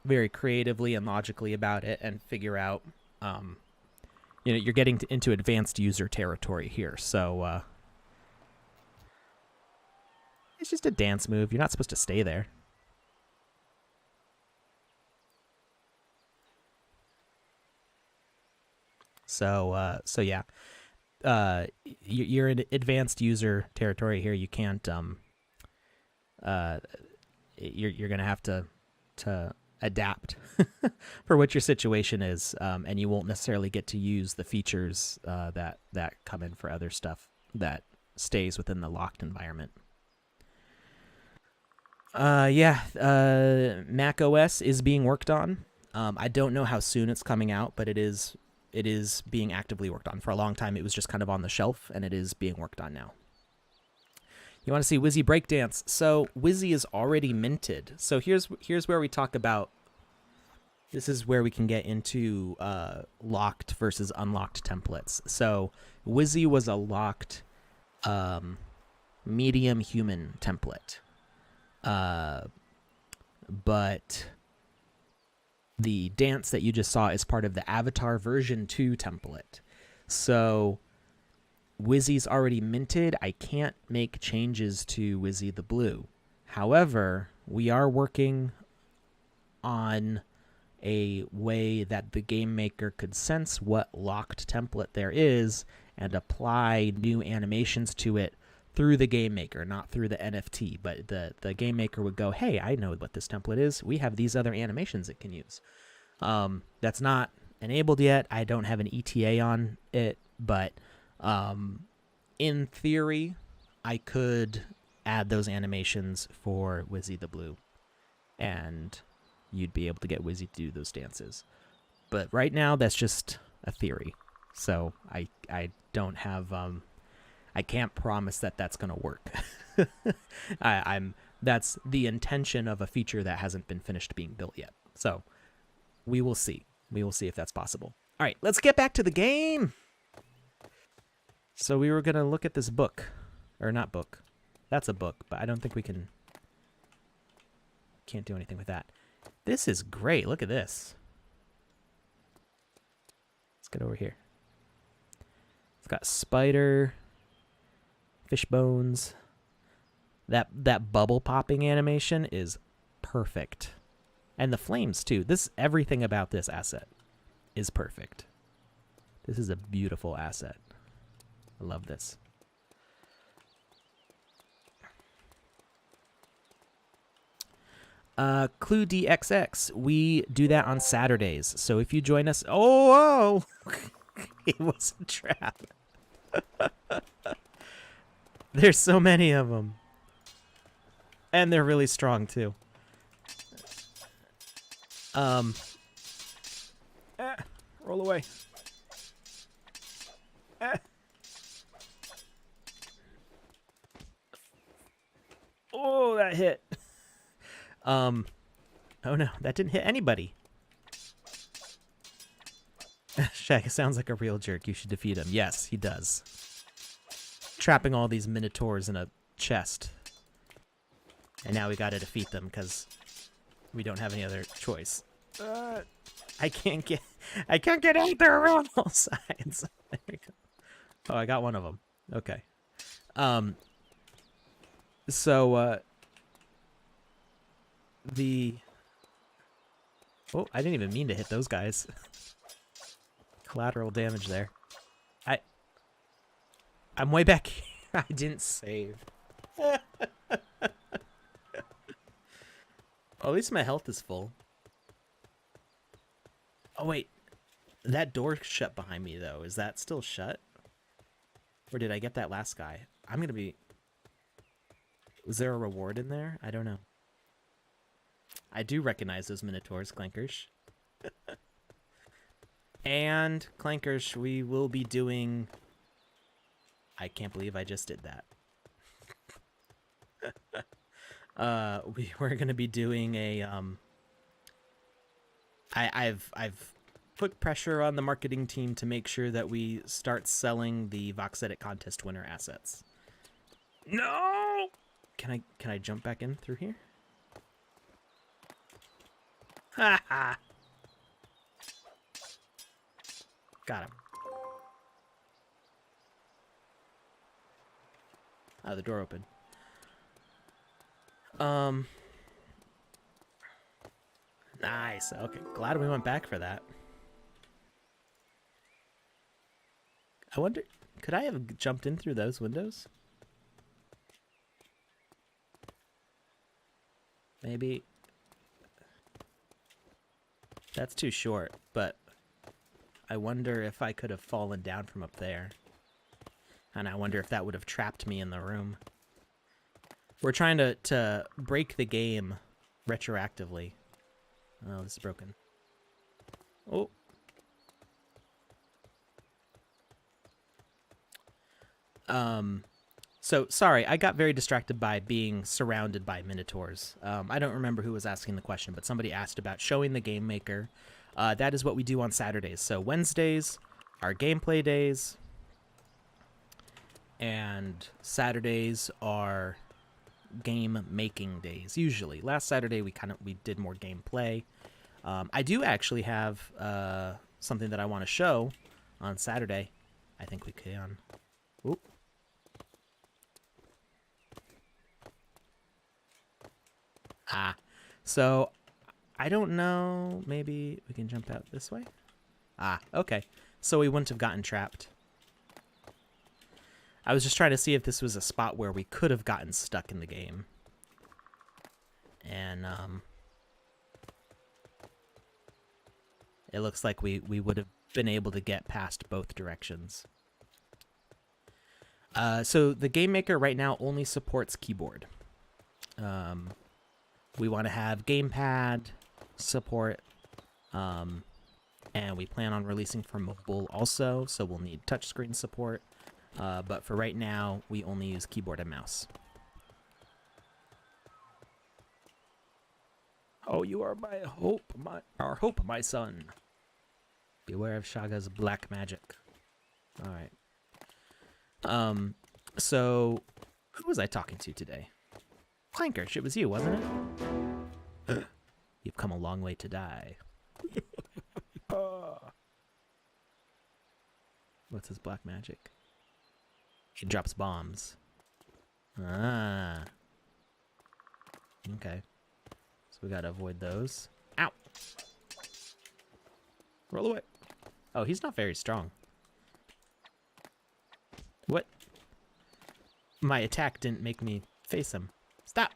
very creatively and logically about it and figure out, you're getting into advanced user territory here. So it's just a dance move. You're not supposed to stay there. So yeah, you're in advanced user territory here. You can't, you're gonna have to adapt for what your situation is, and you won't necessarily get to use the features that come in for other stuff that stays within the locked environment. Mac OS is being worked on. I don't know how soon it's coming out, but it is being actively worked on. For a long time, it was just kind of on the shelf, and it is being worked on now. You want to see Wizzy breakdance? So Wizzy is already minted. So here's where we talk about. This is where we can get into locked versus unlocked templates. So Wizzy was a locked medium human template, but the dance that you just saw is part of the Avatar version 2 template. So Wizzy's already minted. I can't make changes to Wizzy the Blue. However, we are working on a way that the game maker could sense what locked template there is and apply new animations to it through the game maker, not through the NFT. But the game maker would go, hey, I know what this template is. We have these other animations it can use. That's not enabled yet. I don't have an ETA on it, but in theory, I could add those animations for Wizzy the Blue, and you'd be able to get Wizzy to do those dances. But right now, that's just a theory. So I don't have I can't promise that that's going to work. That's the intention of a feature that hasn't been finished being built yet. So we will see. We will see if that's possible. All right, let's get back to the game. So we were going to look at this book. Or not book. That's a book, but I don't think we can't do anything with that. This is great. Look at this. Let's get over here. It's got spider, fish bones. That bubble popping animation is perfect. And the flames too. Everything about this asset is perfect. This is a beautiful asset. I love this. Clue DXX. We do that on Saturdays. So if you join us, oh, it was a trap. There's so many of them, and they're really strong too. Roll away. Oh, that hit. Oh no, that didn't hit anybody. Shaq sounds like a real jerk. You should defeat him. Yes, he does. Trapping all these minotaurs in a chest. And now we gotta defeat them because we don't have any other choice. I can't get out there on all sides. There we go. Oh, I got one of them. Okay. So oh, I didn't even mean to hit those guys. Collateral damage there. I'm way back here. I didn't save. Oh, at least my health is full. Oh wait, that door shut behind me though. Is that still shut? Or did I get that last guy? I'm gonna be... Was there a reward in there? I don't know. I do recognize those minotaurs, Clankers. And Clankers, we will be doing... I can't believe I just did that. We're gonna be doing a I've put pressure on the marketing team to make sure that we start selling the VoxEdit contest winner assets. No! Can I jump back in through here? Ha ha! Got him. Oh, the door opened. Nice. Okay, glad we went back for that. I wonder, could I have jumped in through those windows? Maybe. That's too short, but I wonder if I could have fallen down from up there. And I wonder if that would have trapped me in the room. We're trying to break the game retroactively. Oh, this is broken. Oh. So, sorry, I got very distracted by being surrounded by minotaurs. I don't remember who was asking the question, but somebody asked about showing the GameMaker. That is what we do on Saturdays. So Wednesdays are gameplay days. And Saturdays are game making days, usually. Last Saturday we did more gameplay. I do actually have something that I want to show on Saturday. I think we can. Oop. So I don't know, maybe we can jump out this way? Okay. So we wouldn't have gotten trapped. I was just trying to see if this was a spot where we could have gotten stuck in the game. And it looks like we would have been able to get past both directions. So the GameMaker right now only supports keyboard. We want to have gamepad support, and we plan on releasing for mobile also, so we'll need touchscreen support. But for right now, we only use keyboard and mouse. Oh, you are my hope, our hope, my son. Beware of Shaga's black magic. All right. So who was I talking to today? Clankers, it was you, wasn't it? You've come a long way to die. What's his black magic? He drops bombs. Okay. So we gotta avoid those. Ow! Roll away. Oh, he's not very strong. What? My attack didn't make me face him. Stop!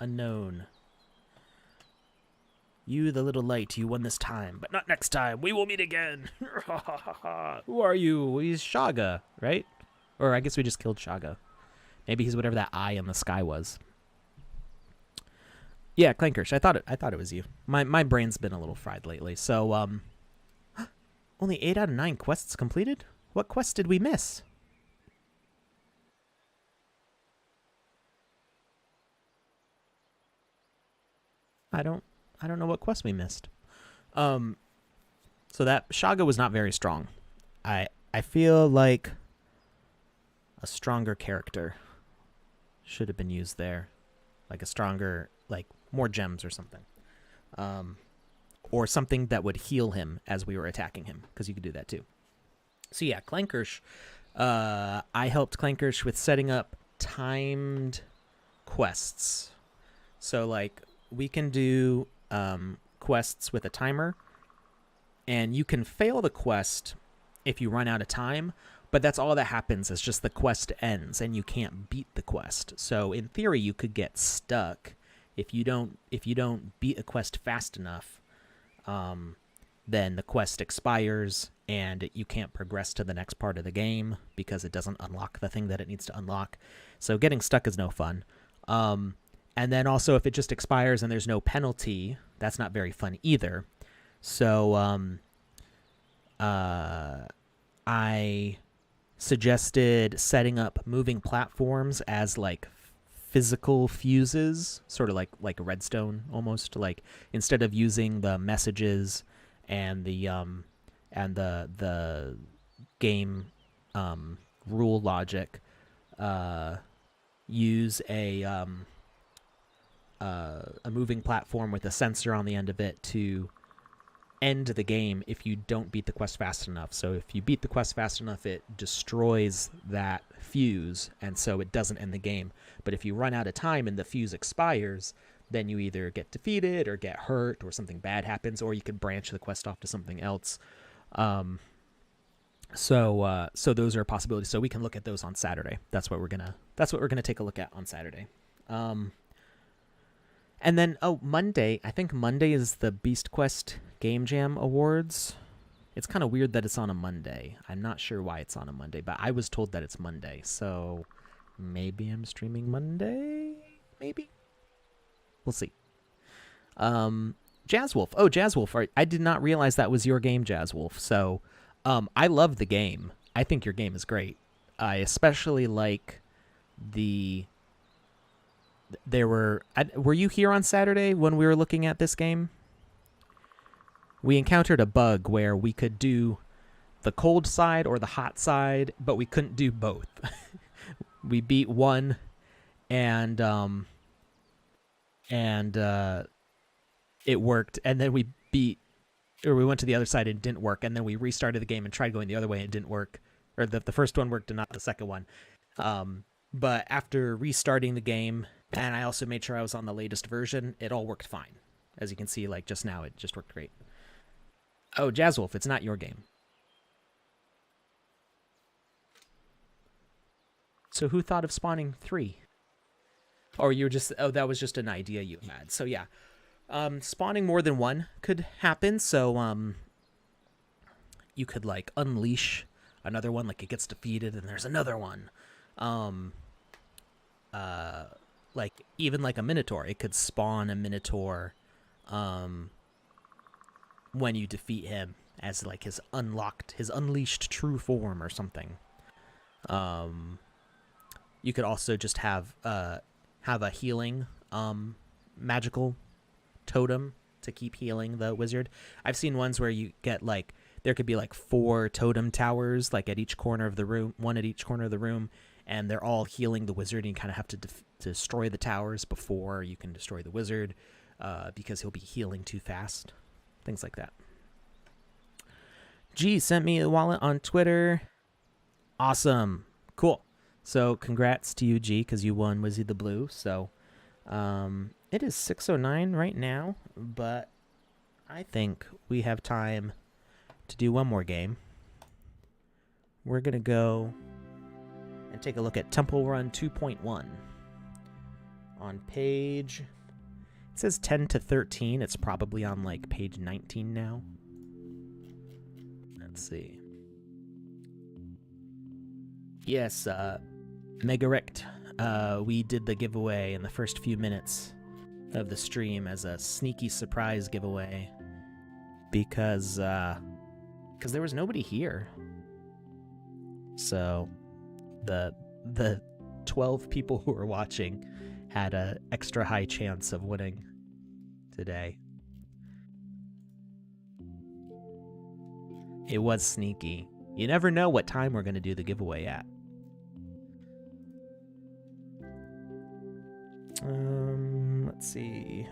Unknown. You, the little light, you won this time, but not next time. We will meet again. Who are you? He's Shaga, right? Or I guess we just killed Shaga. Maybe he's whatever that eye in the sky was. Yeah, Clankersh. I thought it was you. My brain's been a little fried lately. So only 8 out of 9 quests completed? What quest did we miss? I don't know what quest we missed. So that Shaga was not very strong. I feel like a stronger character should have been used there. Like a stronger, like more gems or something. Or something that would heal him as we were attacking him, because you could do that too. So yeah, Clankersh. I helped Clankersh with setting up timed quests. So like we can do quests with a timer, and you can fail the quest if you run out of time, but that's all that happens. Is just the quest ends and you can't beat the quest. So in theory you could get stuck if you don't beat a quest fast enough. Then the quest expires and you can't progress to the next part of the game because it doesn't unlock the thing that it needs to unlock. So getting stuck is no fun. And then also if it just expires and there's no penalty, that's not very fun either. So I suggested setting up moving platforms as like physical fuses, sort of like redstone almost. Like instead of using the messages and the game rule logic, use a moving platform with a sensor on the end of it to end the game if you don't beat the quest fast enough. So if you beat the quest fast enough, it destroys that fuse, and so it doesn't end the game. But if you run out of time and the fuse expires, then you either get defeated or get hurt or something bad happens, or you can branch the quest off to something else. So those are possibilities. So we can look at those on Saturday. That's what we're gonna take a look at on Saturday. And then, Monday. I think Monday is the Beast Quest Game Jam Awards. It's kind of weird that it's on a Monday. I'm not sure why it's on a Monday, but I was told that it's Monday. So maybe I'm streaming Monday? Maybe? We'll see. Jazzwolf. Oh, Jazzwolf. I did not realize that was your game, Jazzwolf. So I love the game. I think your game is great. I especially like the... Were you here on Saturday when we were looking at this game? We encountered a bug where we could do the cold side or the hot side, but we couldn't do both. We beat one, and it worked, and then we went to the other side and it didn't work, and then we restarted the game and tried going the other way and it didn't work, or the first one worked and not the second one. But after restarting the game, and I also made sure I was on the latest version, it all worked fine. As you can see, like just now, it just worked great. Oh, Jazzwolf, it's not your game. So who thought of spawning 3? Or you were just, that was just an idea you had. So yeah, spawning more than one could happen. So you could like unleash another one, like it gets defeated and there's another one. Like even like a Minotaur, it could spawn a Minotaur when you defeat him as like his unleashed true form or something. You could also just have a healing magical totem to keep healing the wizard. I've seen ones where you get like, there could be like 4 totem towers like at each corner of the room, one at each corner of the room, and they're all healing the wizard, and you kind of have to destroy the towers before you can destroy the wizard, because he'll be healing too fast. Things like that. G sent me a wallet on Twitter. Awesome. Cool. So congrats to you, G, because you won Wizzy the Blue. So it is 6:09 right now, but I think we have time to do one more game. We're going to go and take a look at Temple Run 2.1. On page, it says 10 to 13. It's probably on like page 19 now. Let's see. Yes, Megarect. We did the giveaway in the first few minutes of the stream as a sneaky surprise giveaway because there was nobody here. So the 12 people who were watching had an extra high chance of winning today. It was sneaky. You never know what time we're going to do the giveaway at. Let's see.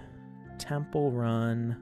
Temple Run.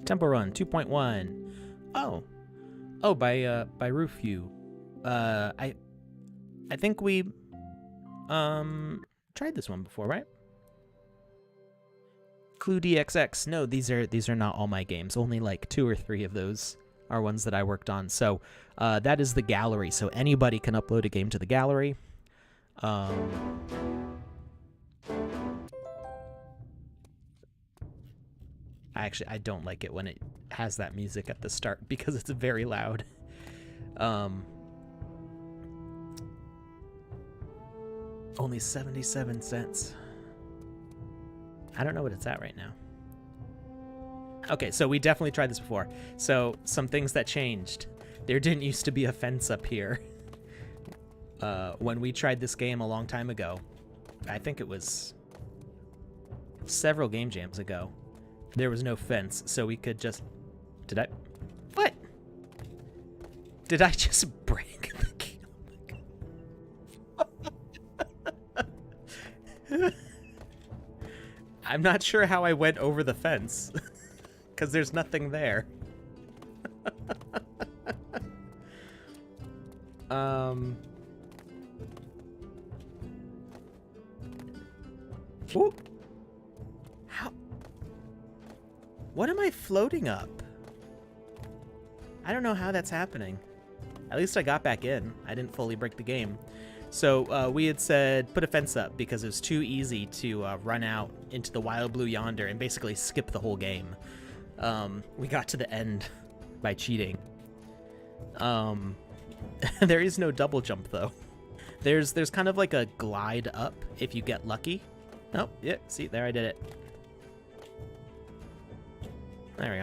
Temple Run 2.1. Oh, by Roofview. I think we tried this one before, right? Clue DXX. No, these are not all my games. Only like 2 or 3 of those are ones that I worked on. So that is the gallery. So anybody can upload a game to the gallery. I don't like it when it has that music at the start because it's very loud. Only 77 cents. I don't know what it's at right now. Okay, so we definitely tried this before. So some things that changed. There didn't used to be a fence up here. When we tried this game a long time ago, I think it was several game jams ago, there was no fence, so we could just... What? Did I just break the game? I'm not sure how I went over the fence, because there's nothing there. Ooh. How? What am I floating up? I don't know how that's happening. At least I got back in. I didn't fully break the game. So we had said put a fence up because it was too easy to run out into the wild blue yonder and basically skip the whole game. We got to the end by cheating. There is no double jump though. There's kind of like a glide up if you get lucky. Oh, yeah, see, there I did it. There we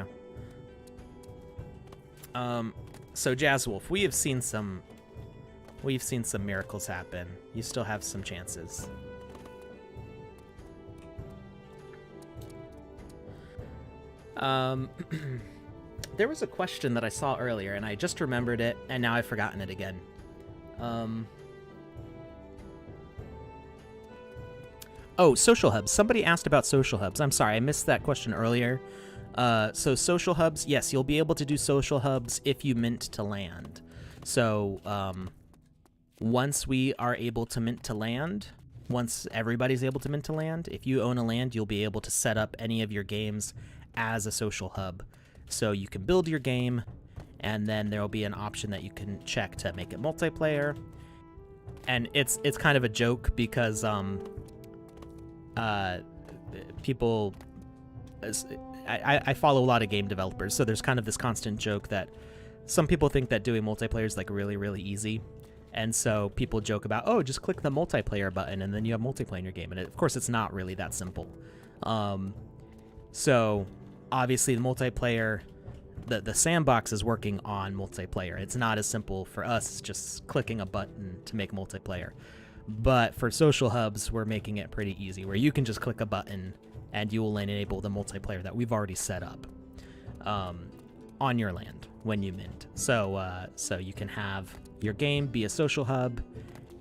go. So Jazzwolf, we've seen some miracles happen. You still have some chances. There was a question that I saw earlier, and I just remembered it, and now I've forgotten it again. Oh, social hubs. Somebody asked about social hubs. I'm sorry, I missed that question earlier. So social hubs, yes, you'll be able to do social hubs if you mint to land. So once we are able to mint to land, once everybody's able to mint to land, if you own a land, you'll be able to set up any of your games as a social hub. So you can build your game, and then there will be an option that you can check to make it multiplayer. And it's kind of a joke because people... I follow a lot of game developers, so there's kind of this constant joke that some people think that doing multiplayer is like really, really easy. And so people joke about, oh, just click the multiplayer button and then you have multiplayer in your game. And of course, it's not really that simple. So obviously the multiplayer, the Sandbox is working on multiplayer. It's not as simple for us just clicking a button to make multiplayer. But for social hubs, we're making it pretty easy, where you can just click a button and you will enable the multiplayer that we've already set up on your land when you mint. So you can have your game be a social hub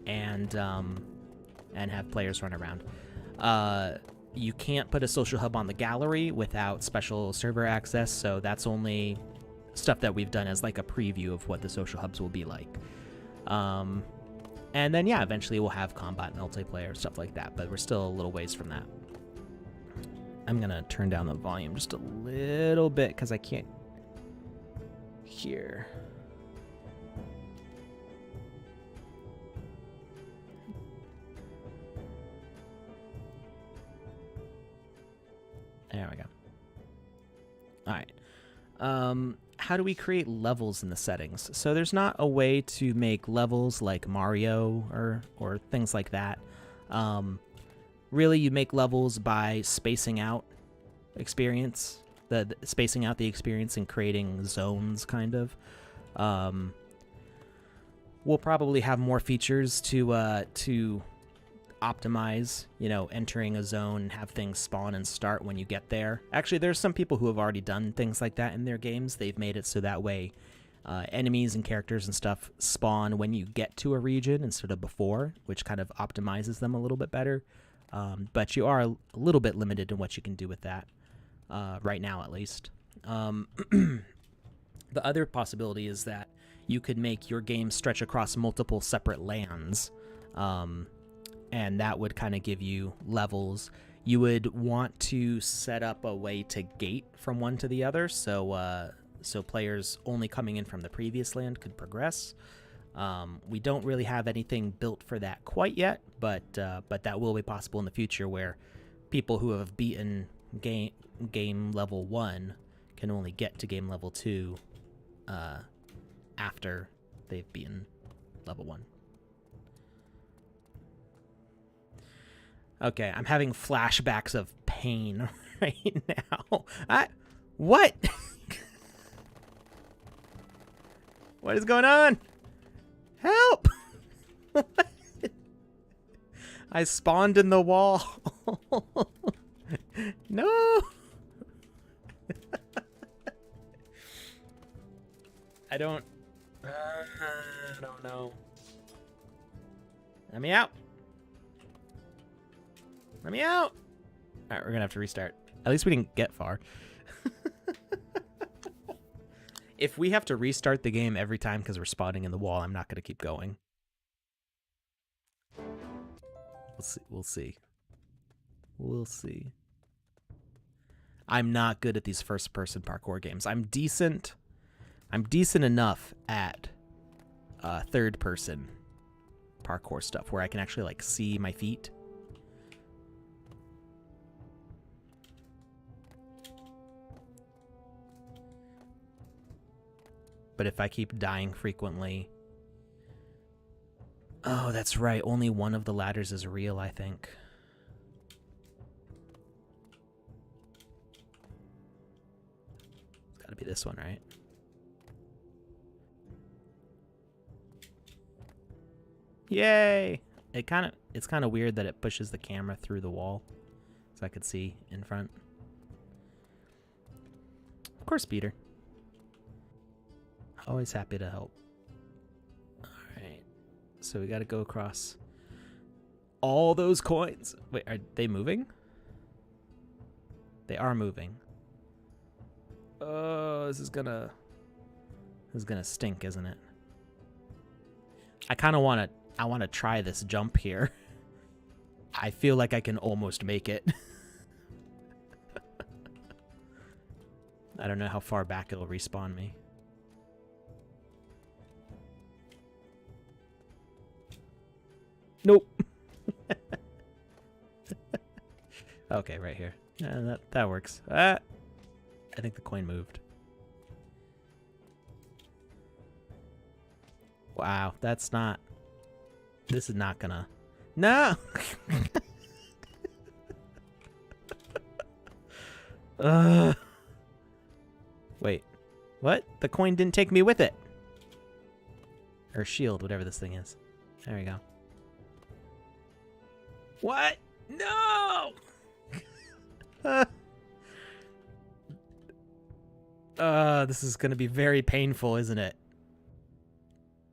and have players run around. You can't put a social hub on the gallery without special server access, so that's only stuff that we've done as like a preview of what the social hubs will be like. And then, yeah, eventually we'll have combat multiplayer, stuff like that, but we're still a little ways from that. I'm going to turn down the volume just a little bit because I can't hear. There we go. All right. How do we create levels in the settings? So there's not a way to make levels like Mario or things like that. Really, you make levels by spacing out experience, the spacing out the experience and creating zones, kind of. We'll probably have more features to optimize, entering a zone and have things spawn and start when you get there. Actually, there's some people who have already done things like that in their games. They've made it so that way enemies and characters and stuff spawn when you get to a region instead of before, which kind of optimizes them a little bit better. But you are a little bit limited in what you can do with that, right now at least. The other possibility is that you could make your game stretch across multiple separate lands, and that would kind of give you levels. You would want to set up a way to gate from one to the other, so players only coming in from the previous land could progress. We don't really have anything built for that quite yet, but that will be possible in the future, where people who have beaten game level 1 can only get to game level 2 after they've beaten level 1. Okay, I'm having flashbacks of pain right now. What? What is going on? Help! I spawned in the wall. No! I don't know. Let me out. Let me out! Alright, we're gonna have to restart. At least we didn't get far. If we have to restart the game every time because we're spawning in the wall, I'm not gonna keep going. We'll see. We'll see. I'm not good at these first-person parkour games. I'm decent enough at third-person parkour stuff where I can actually like see my feet. But if I keep dying frequently... Oh, that's right. Only one of the ladders is real, I think. It's gotta be this one, right? Yay! It's kind of weird that it pushes the camera through the wall, so I could see in front. Of course, Peter. Always happy to help. Alright. So we gotta go across all those coins. Wait, are they moving? They are moving. Oh, this is gonna stink, isn't it? I wanna try this jump here. I feel like I can almost make it. I don't know how far back it'll respawn me. Nope. Okay, right here. That works. I think the coin moved. Wow, that's not... This is not gonna... No! Wait. What? The coin didn't take me with it. Or shield, whatever this thing is. There we go. What? No! This is gonna be very painful, isn't it?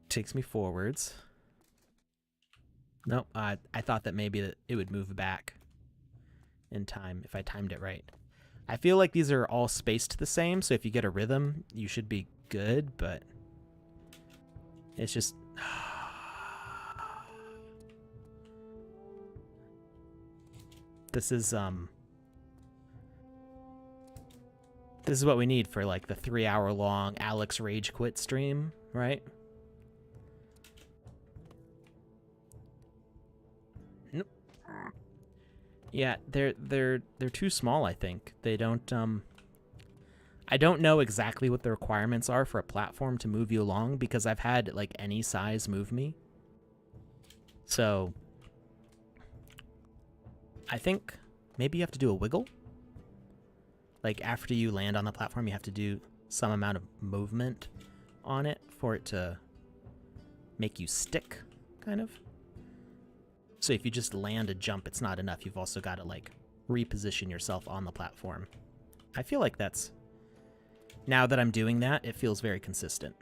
Takes me forwards. Nope, I thought that maybe it would move back in time if I timed it right. I feel like these are all spaced the same, so if you get a rhythm, you should be good, but it's just... This is what we need for like the 3-hour-long Alex Rage Quit stream, right? Nope. Yeah, they're too small, I think. They don't I don't know exactly what the requirements are for a platform to move you along because I've had like any size move me. So I think maybe you have to do a wiggle. Like after you land on the platform, you have to do some amount of movement on it for it to make you stick, kind of. So if you just land a jump, it's not enough. You've also got to like reposition yourself on the platform. I feel like that's, now that I'm doing that, it feels very consistent.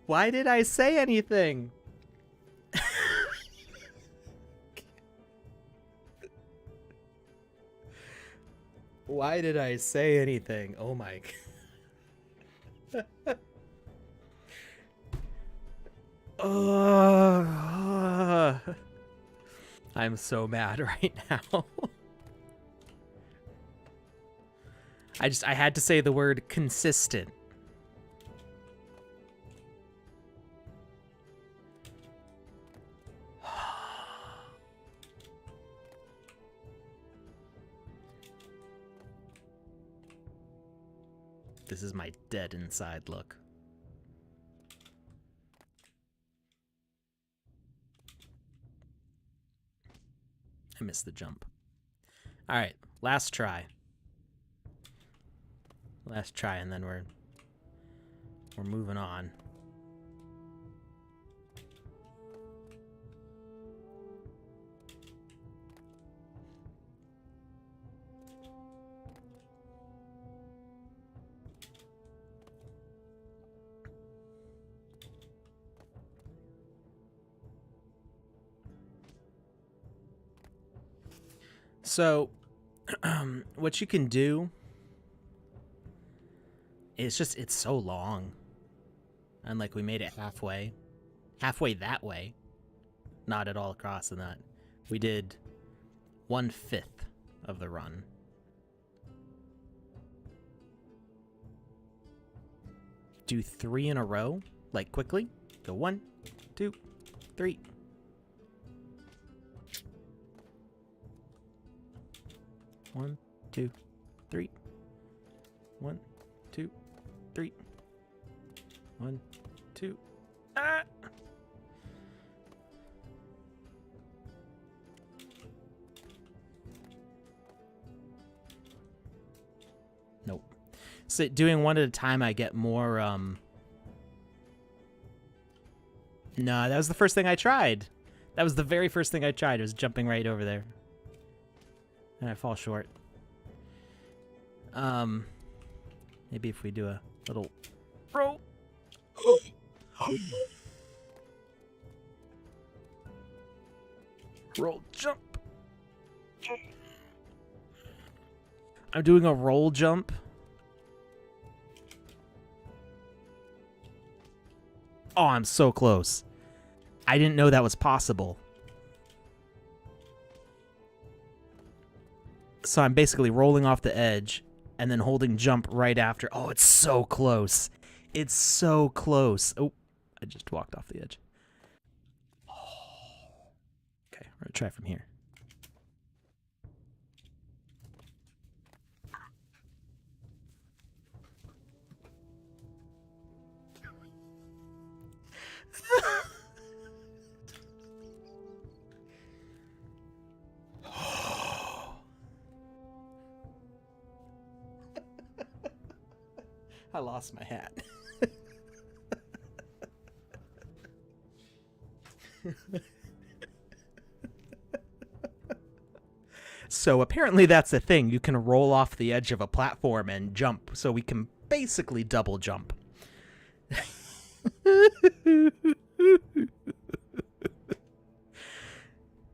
Why did I say anything? Why did I say anything? Oh my god. I'm so mad right now. I had to say the word consistent. This is my dead inside look. I missed the jump. All right, last try. Last try, and then we're moving on. So, what you can do is it's so long. And like we made it halfway that way, not at all across in that. We did 1/5 of the run. Do 3 in a row, like quickly. Go 1, 2, 3. 1, 2, 3. 1, 2, 3. 1, 2. Ah! Nope. So doing one at a time, I get more. No, that was the first thing I tried. That was the very first thing I tried. It was jumping right over there. And I fall short. Maybe if we do a little roll. Roll jump. I'm doing a roll jump. Oh, I'm so close. I didn't know that was possible. So I'm basically rolling off the edge and then holding jump right after. Oh, it's so close. It's so close. Oh, I just walked off the edge. Okay, we're going to try from here. I lost my hat. So apparently that's a thing. You can roll off the edge of a platform and jump. So we can basically double jump.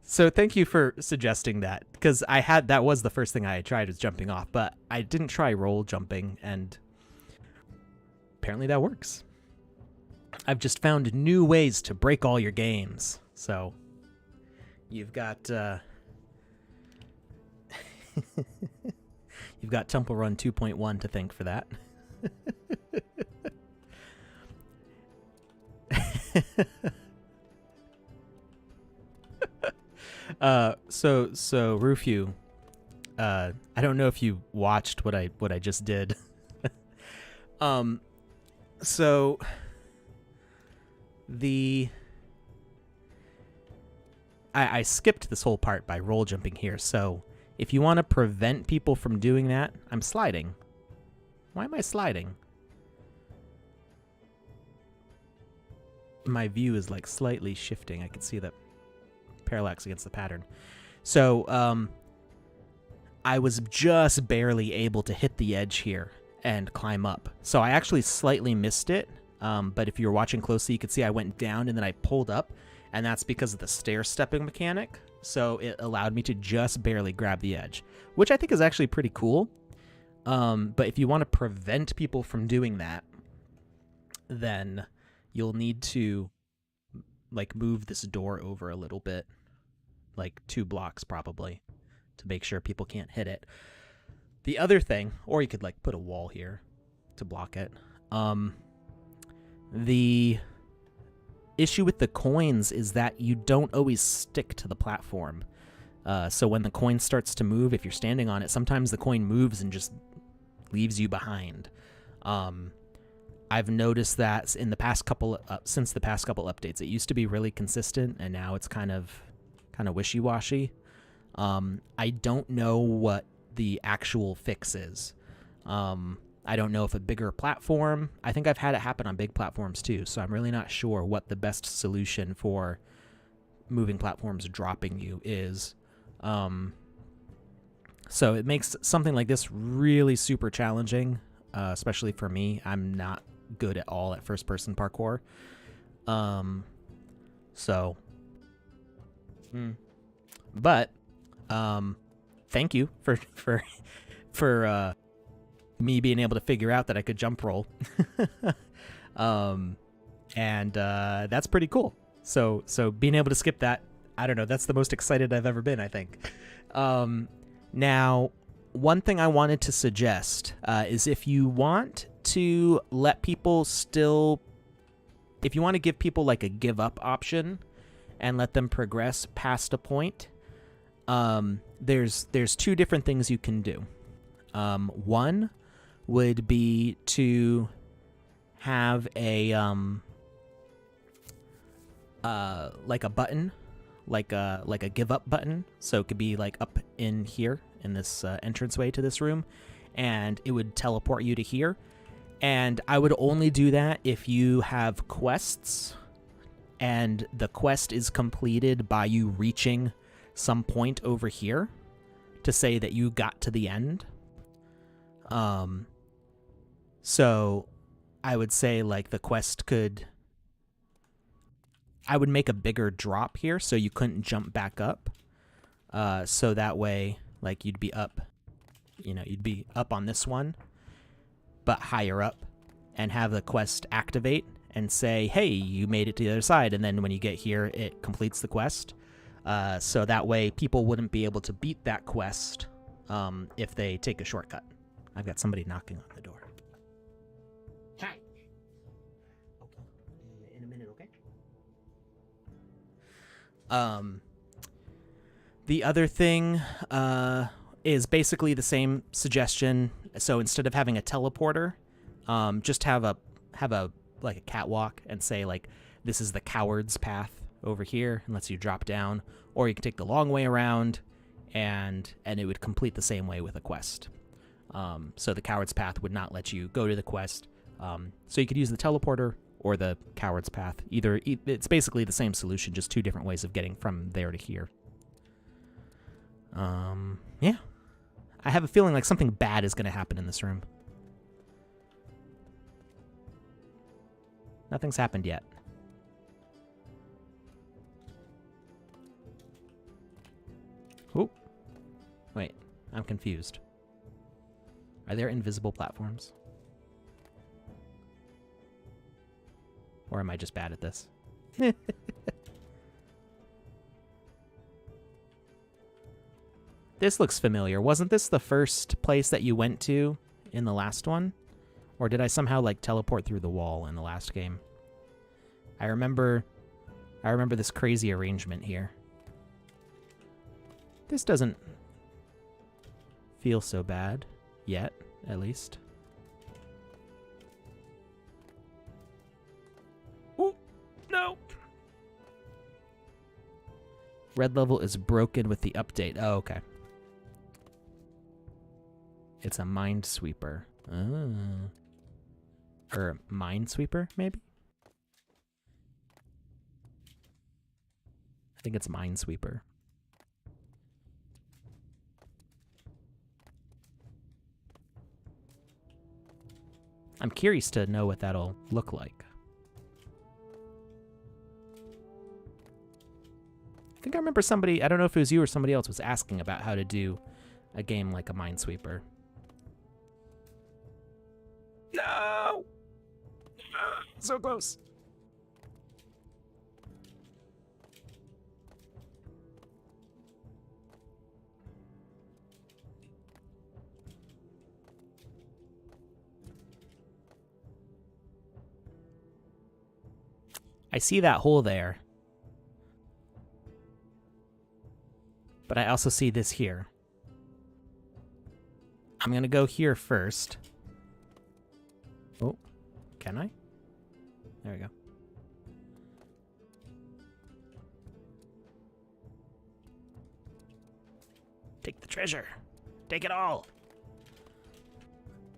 So thank you for suggesting that, because that was the first thing I had tried, was jumping off, but I didn't try roll jumping, and apparently that works. I've just found new ways to break all your games. So you've got you've got Temple Run 2.1 to thank for that. So Rufu, I don't know if you watched what I just did. So I skipped this whole part by roll jumping here. So if you want to prevent people from doing that, I'm sliding. Why am I sliding? My view is like slightly shifting. I can see that parallax against the pattern. So I was just barely able to hit the edge here and climb up. So I actually slightly missed it. But if you're watching closely, you can see I went down and then I pulled up, and that's because of the stair-stepping mechanic. So it allowed me to just barely grab the edge, which I think is actually pretty cool. But if you want to prevent people from doing that, then you'll need to like move this door over a little bit, like 2 blocks probably, to make sure people can't hit it. The other thing, or you could like put a wall here to block it. The issue with the coins is that you don't always stick to the platform. So when the coin starts to move, if you're standing on it, sometimes the coin moves and just leaves you behind. I've noticed that in the past couple, since the past couple updates, it used to be really consistent, and now it's kind of wishy-washy. I don't know what the actual fix is. I don't know if a bigger platform. I think I've had it happen on big platforms too, so I'm really not sure what the best solution for moving platforms dropping you is. So it makes something like this really super challenging, especially for me. I'm not good at all at first-person parkour. But thank you for me being able to figure out that I could jump roll. And that's pretty cool. So being able to skip that, I don't know, that's the most excited I've ever been, I think. Now, one thing I wanted to suggest is if you want to let people if you want to give people like a give up option and let them progress past a point, there's 2 different things you can do. One would be to have a like a button, like a give up button. So it could be like up in here in this entranceway to this room, and it would teleport you to here. And I would only do that if you have quests and the quest is completed by you reaching some point over here to say that you got to the end. So I would say like the quest I would make a bigger drop here so you couldn't jump back up. So that way, like you'd be up on this one, but higher up, and have the quest activate and say, hey, you made it to the other side. And then when you get here, it completes the quest. So that way people wouldn't be able to beat that quest if they take a shortcut. I've got somebody knocking on the door. Hi. Okay. In a minute, okay? The other thing is basically the same suggestion. So instead of having a teleporter, just have a like a catwalk and say like, this is the coward's path over here, and lets you drop down, or you can take the long way around, and it would complete the same way with a quest. So the coward's path would not let you go to the quest. So you could use the teleporter or the coward's path. It's basically the same solution, just two different ways of getting from there to here. Yeah. I have a feeling like something bad is going to happen in this room. Nothing's happened yet. Oh. Wait, I'm confused. Are there invisible platforms? Or am I just bad at this? This looks familiar. Wasn't this the first place that you went to in the last one? Or did I somehow like teleport through the wall in the last game? I remember this crazy arrangement here. This doesn't feel so bad yet, at least. Oh, no. Red level is broken with the update. Oh, okay. It's a minesweeper. Oh. Or a minesweeper, maybe? I think it's minesweeper. I'm curious to know what that'll look like. I think I remember somebody, I don't know if it was you or somebody else, was asking about how to do a game like a minesweeper. No! So close. I see that hole there. But I also see this here. I'm gonna go here first. Oh, can I? There we go. Take the treasure. Take it all.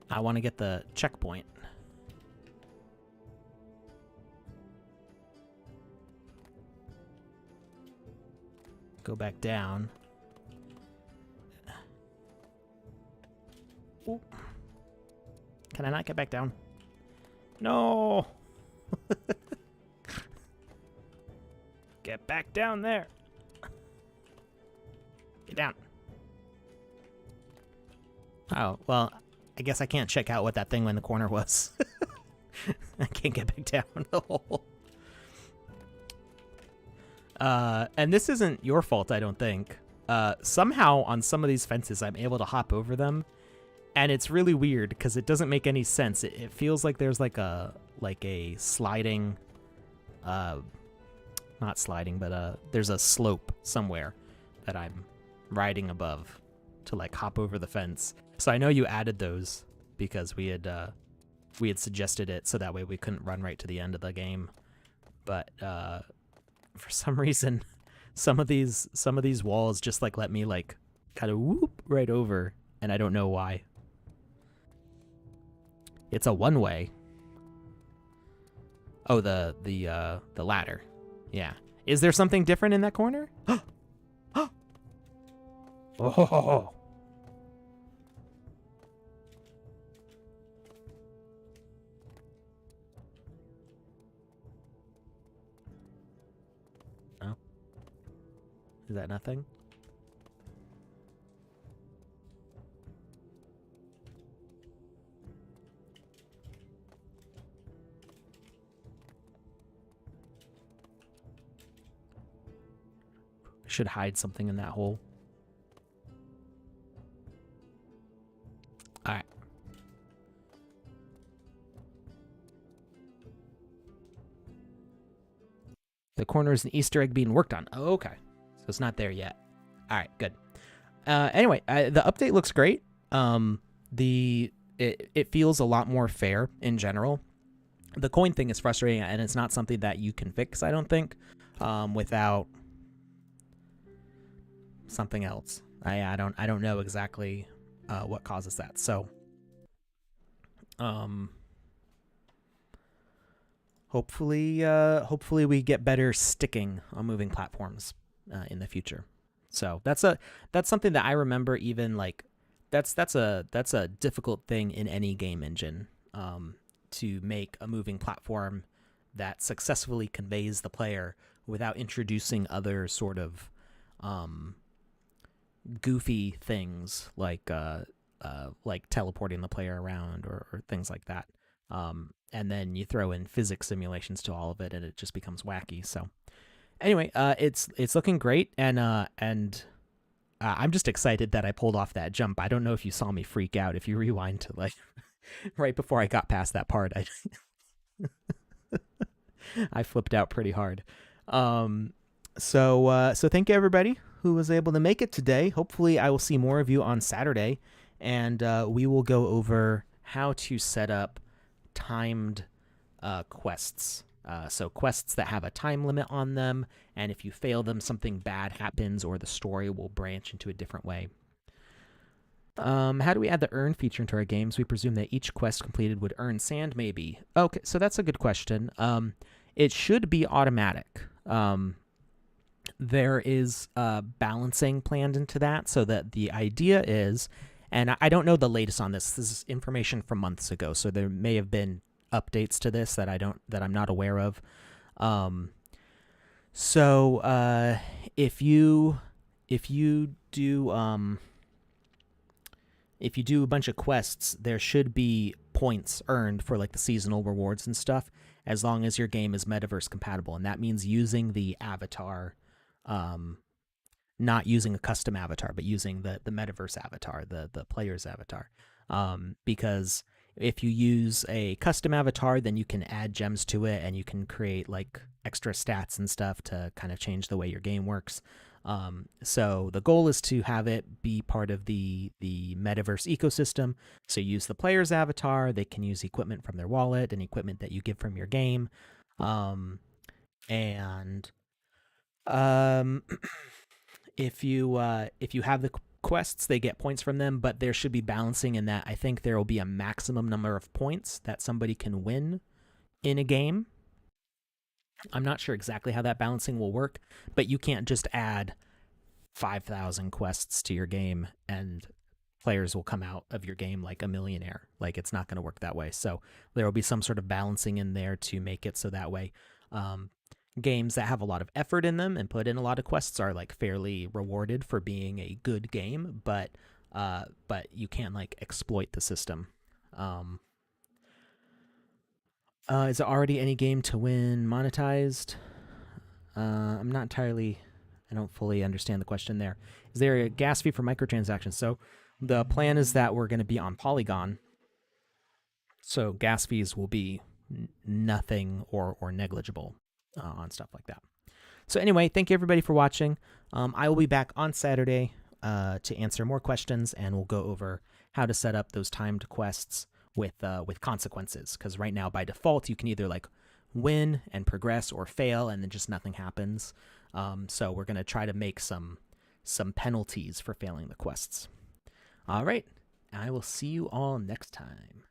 I want to get the checkpoint. Go back down. Ooh. Can I not get back down? No! Get back down there. Get down. Oh, well, I guess I can't check out what that thing in the corner was. I can't get back down the hole. And this isn't your fault, I don't think. Somehow on some of these fences, I'm able to hop over them. And it's really weird because it doesn't make any sense. It feels like there's like a sliding, not sliding, but there's a slope somewhere that I'm riding above to like hop over the fence. So I know you added those because we had suggested it so that way we couldn't run right to the end of the game. But for some reason, some of these walls just like let me like kind of whoop right over, and I don't know why. It's a one-way. Oh, the ladder. Yeah. Is there something different in that corner? Oh. Oh. Is that nothing? Should hide something in that hole. All right. The corner is an Easter egg being worked on. Oh, okay. So it's not there yet. All right, good. Anyway, the update looks great. It feels a lot more fair in general. The coin thing is frustrating, and it's not something that you can fix, I don't think, without something else. I don't know exactly what causes that. So hopefully we get better sticking on moving platforms in the future. So that's something that I remember. Even like that's a difficult thing in any game engine, to make a moving platform that successfully conveys the player without introducing other sort of goofy things like teleporting the player around or things like that. And then you throw in physics simulations to all of it, and it just becomes wacky. So anyway, it's looking great, and I'm just excited that I pulled off that jump. I don't know if you saw me freak out. If you rewind to like right before I got past that part, I flipped out pretty hard. So thank you everybody who was able to make it today. Hopefully I will see more of you on Saturday, and we will go over how to set up timed quests. So quests that have a time limit on them, and if you fail them, something bad happens or the story will branch into a different way. How do we add the earn feature into our games? We presume that each quest completed would earn sand, maybe. Okay, so that's a good question. It should be automatic. There is balancing planned into that, so that the idea is, and I don't know the latest on this. This is information from months ago, so there may have been updates to this that I'm not aware of. So if you do a bunch of quests, there should be points earned for like the seasonal rewards and stuff, as long as your game is metaverse compatible, and that means using the avatar, not using a custom avatar, but using the metaverse avatar, the player's avatar, because if you use a custom avatar, then you can add gems to it, and you can create like extra stats and stuff to kind of change the way your game works. So the goal is to have it be part of the metaverse ecosystem. So you use the player's avatar, they can use equipment from their wallet and equipment that you give from your game. And if you have the quests, they get points from them, but there should be balancing in that. I think there will be a maximum number of points that somebody can win in a game. I'm not sure exactly how that balancing will work, but you can't just add 5,000 quests to your game and players will come out of your game like a millionaire. Like, it's not going to work that way. So there will be some sort of balancing in there to make it so that way games that have a lot of effort in them and put in a lot of quests are like fairly rewarded for being a good game, but you can't like exploit the system. Is there already any game to win monetized? I'm not entirely, I don't fully understand the question there. Is there a gas fee for microtransactions? So the plan is that we're going to be on Polygon, so gas fees will be nothing or negligible on stuff like that. So anyway, thank you everybody for watching. I will be back on Saturday to answer more questions, and we'll go over how to set up those timed quests with consequences, because right now by default you can either like win and progress or fail and then just nothing happens. So we're going to try to make some penalties for failing the quests. All right, I will see you all next time.